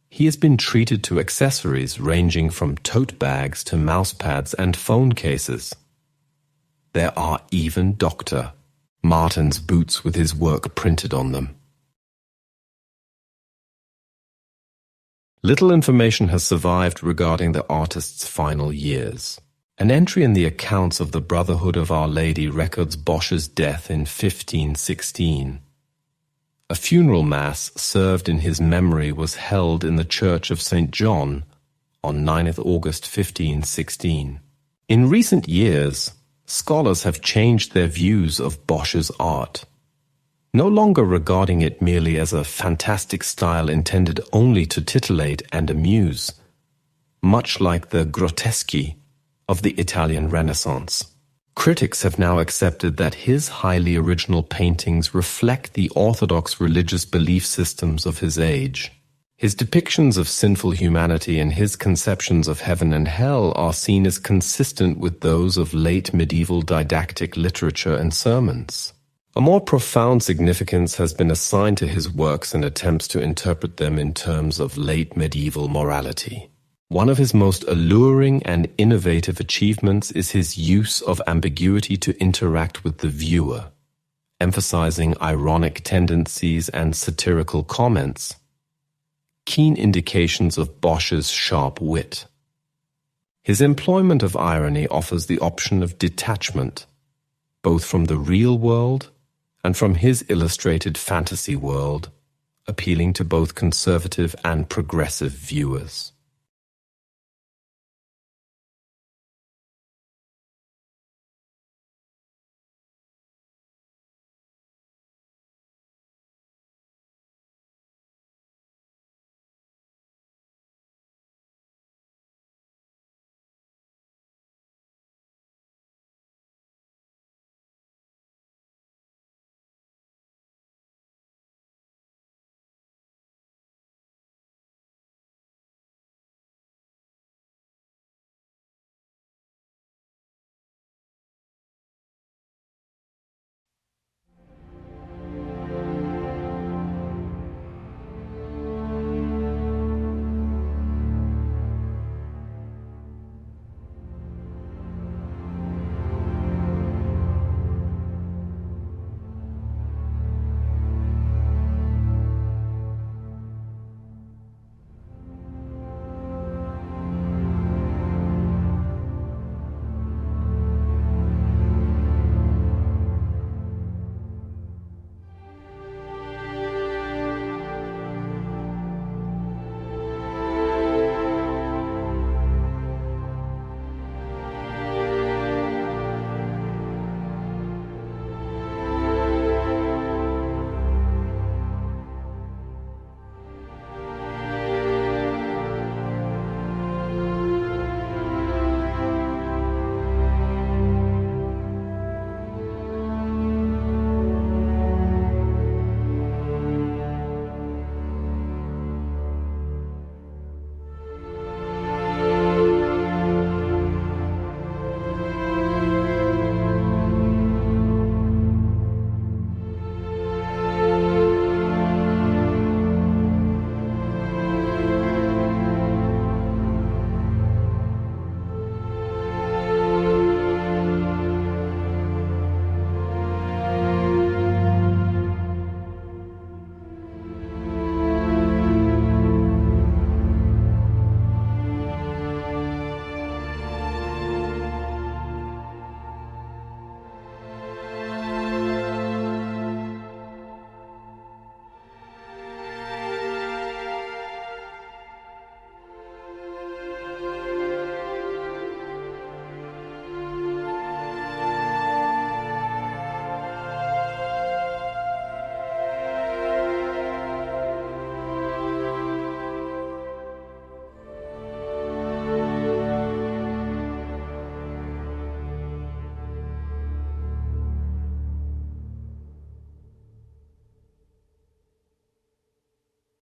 he has been treated to accessories ranging from tote bags to mouse pads and phone cases. There are even Dr. Martens boots with his work printed on them. Little information has survived regarding the artist's final years. An entry in the accounts of the Brotherhood of Our Lady records Bosch's death in 1516. A funeral mass served in his memory was held in the Church of St. John on 9th August 1516. In recent years, scholars have changed their views of Bosch's art, no longer regarding it merely as a fantastic style intended only to titillate and amuse, much like the groteschi of the Italian Renaissance. Critics have now accepted that his highly original paintings reflect the orthodox religious belief systems of his age. His depictions of sinful humanity and his conceptions of heaven and hell are seen as consistent with those of late medieval didactic literature and sermons. A more profound significance has been assigned to his works and attempts to interpret them in terms of late medieval morality. One of his most alluring and innovative achievements is his use of ambiguity to interact with the viewer, emphasizing ironic tendencies and satirical comments, keen indications of Bosch's sharp wit. His employment of irony offers the option of detachment, both from the real world and from his illustrated fantasy world, appealing to both conservative and progressive viewers.